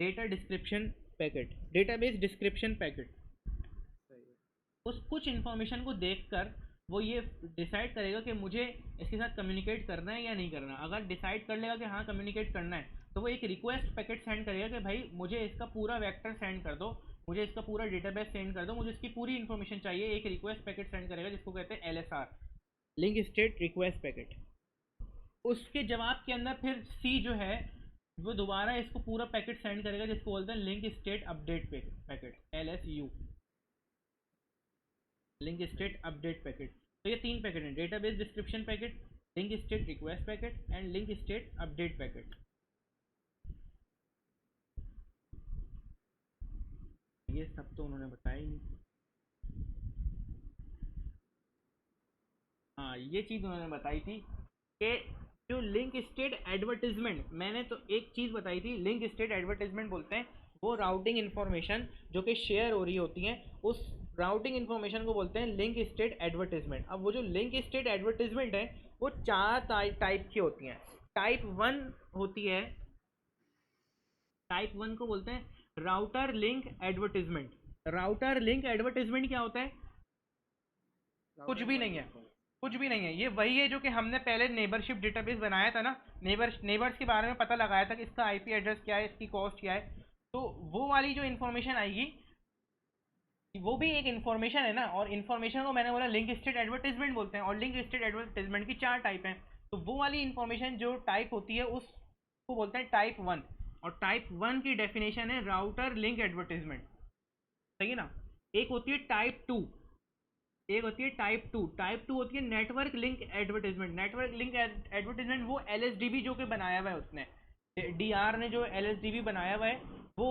data description packet, database description packet. सही है। उस कुछ इन्फॉर्मेशन को देखकर वो ये डिसाइड करेगा कि मुझे इसके साथ कम्युनिकेट करना है या नहीं करना। अगर डिसाइड कर लेगा कि हाँ कम्युनिकेट करना है, तो वो एक रिक्वेस्ट पैकेट सेंड करेगा कि भाई मुझे इसका पूरा वेक्टर सेंड कर दो, मुझे इसका पूरा डेटाबेस सेंड कर दो, मुझे इसकी पूरी इन्फॉर्मेशन चाहिए। एक रिक्वेस्ट पैकेट सेंड करेगा जिसको कहते हैं LSR, link state request packet. उसके जवाब के अंदर फिर सी जो है वो दोबारा इसको पूरा पैकेट सेंड करेगा जिसको बोलते हैं link state update packet, LSU, link state update packet. तो ये 3 पैकेट हैं, database description packet, link state request packet and link state update packet. ये सब तो उन्होंने बताया ही नहीं। हाँ ये चीज़ उन्होंने बताई थी कि जो लिंक स्टेट एडवर्टीजमेंट, मैंने तो एक चीज़ बताई थी, लिंक स्टेट एडवर्टीजमेंट बोलते हैं वो राउटिंग इन्फॉर्मेशन जो कि शेयर हो रही होती हैं, उस राउटिंग इन्फॉर्मेशन को बोलते हैं लिंक स्टेट एडवर्टीजमेंट। अब वो जो लिंक स्टेट एडवर्टीजमेंट है वो 4 टाइप की होती हैं। टाइप 1 होती है, टाइप 1 को बोलते हैं router link advertisement. Router link advertisement क्या होता है? कुछ भी नहीं है, कुछ भी नहीं है। ये वही है जो कि हमने पहले नेबरशिप डेटाबेस बनाया था ना, नेबर्स के बारे में पता लगाया था कि इसका आईपी एड्रेस क्या है, इसकी कॉस्ट क्या है। तो वो वाली जो इन्फॉर्मेशन आएगी वो भी एक इन्फॉर्मेशन है ना, और इन्फॉर्मेशन को मैंने बोला लिंक स्टेट एडवर्टीजमेंट बोलते हैं, और लिंक स्टेट एडवर्टीजमेंट की 4 टाइप हैं। तो वो वाली इन्फॉर्मेशन जो टाइप होती है उसको बोलते हैं टाइप 1, और टाइप 1 की डेफिनेशन है राउटर लिंक एडवर्टीजमेंट, सही है ना। एक होती है टाइप 2, एक होती है टाइप 2, टाइप 2 होती है network link advertisement. Network link advertisement वो LSDB जो कि बनाया हुआ है उसने, DR ने जो LSDB बनाया हुआ है वो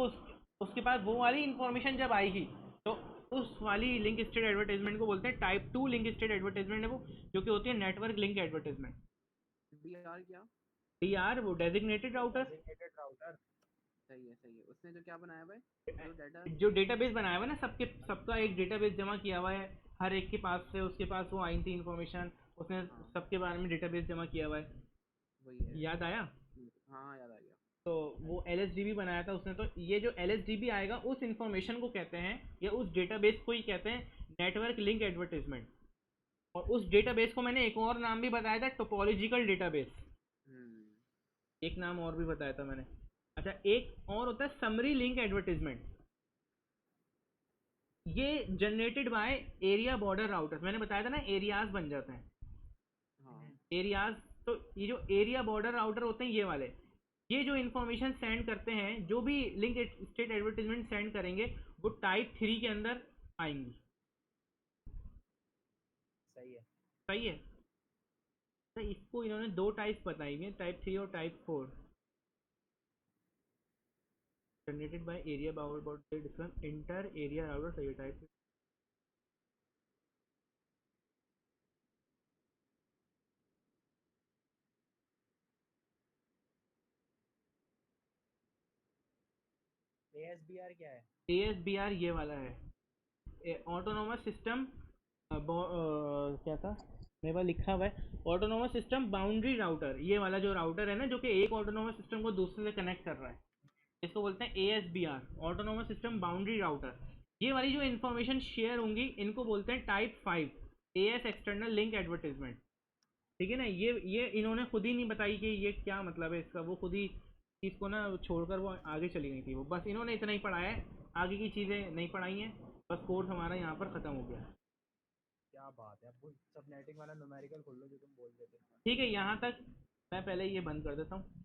उसके पास वो वाली इंफॉर्मेशन जब आएगी तो उस वाली लिंक स्टेट एडवर्टीजमेंट को बोलते हैं टाइप 2 लिंक स्टेट एडवर्टीजमेंट है वो, जो कि होती है नेटवर्क लिंक एडवर्टीजमेंट। DR क्या? DR वो डेजिग्नेटेड राउटर। सही है। उसने जो क्या बनाया हुआ है, जो डेटाबेस बनाया हुआ है ना, सबका एक डेटाबेस जमा किया हुआ है, हर एक के पास से उसके पास वो आई थी इन्फॉर्मेशन, उसने सबके बारे में डेटाबेस जमा किया हुआ है। वही है। याद आया? हाँ याद आ गया। तो वो LSDB बनाया था उसने। तो ये जो LSDB आएगा उस इंफॉर्मेशन को कहते हैं, या उस डेटाबेस को ही कहते हैं नेटवर्क लिंक एडवर्टीजमेंट। और उस डेटाबेस को मैंने एक और नाम भी बताया था, टोपोलॉजिकल डेटाबेस। एक नाम और भी बताया था मैंने। अच्छा, एक और होता है समरी लिंक एडवर्टीजमेंट। ये generated by area border routers. मैंने बताया था ना एरियाज बन जाते हैं, एरियाज। तो ये जो एरिया बॉर्डर राउटर होते हैं ये वाले, ये जो इन्फॉर्मेशन सेंड करते हैं, जो भी लिंक स्टेट एडवर्टीजमेंट सेंड करेंगे वो टाइप 3 के अंदर आएंगी। सही है, सही है। तो इसको इन्होंने 2 टाइप्स बताई हैं, टाइप 3 और type 4। Generated by area border difference inter area router. सही है, टाइप ASBR क्या है? ASBR ये वाला है, ऑटोनोमस सिस्टम, क्या था मेरे पास लिखा हुआ है, ऑटोनोमस सिस्टम बाउंड्री राउटर। ये वाला जो राउटर है ना, जो कि एक ऑटोनोमस सिस्टम को दूसरे से कनेक्ट कर रहा है, इसको बोलते हैं ASBR, autonomous system boundary router. ये वाली जो इन्फॉर्मेशन शेयर होंगी इनको बोलते हैं type 5, AS external link advertisement. ठीक है ना। ये इन्होंने खुद ही नहीं बताई कि ये क्या मतलब है इसका, वो खुद ही चीज़ को ना छोड़कर वो आगे चली गई थी। वो बस इन्होंने इतना ही पढ़ाया है, आगे की चीज़ें नहीं पढ़ाई हैं। बस कोर्स हमारा यहाँ पर ख़त्म हो गया। क्या बात है, अब सब नेटिंग वाला न्यूमेरिकल खोल लो जो तुम बोल रहे थे। ठीक है, यहाँ तक मैं पहले ये बंद कर देता हूँ।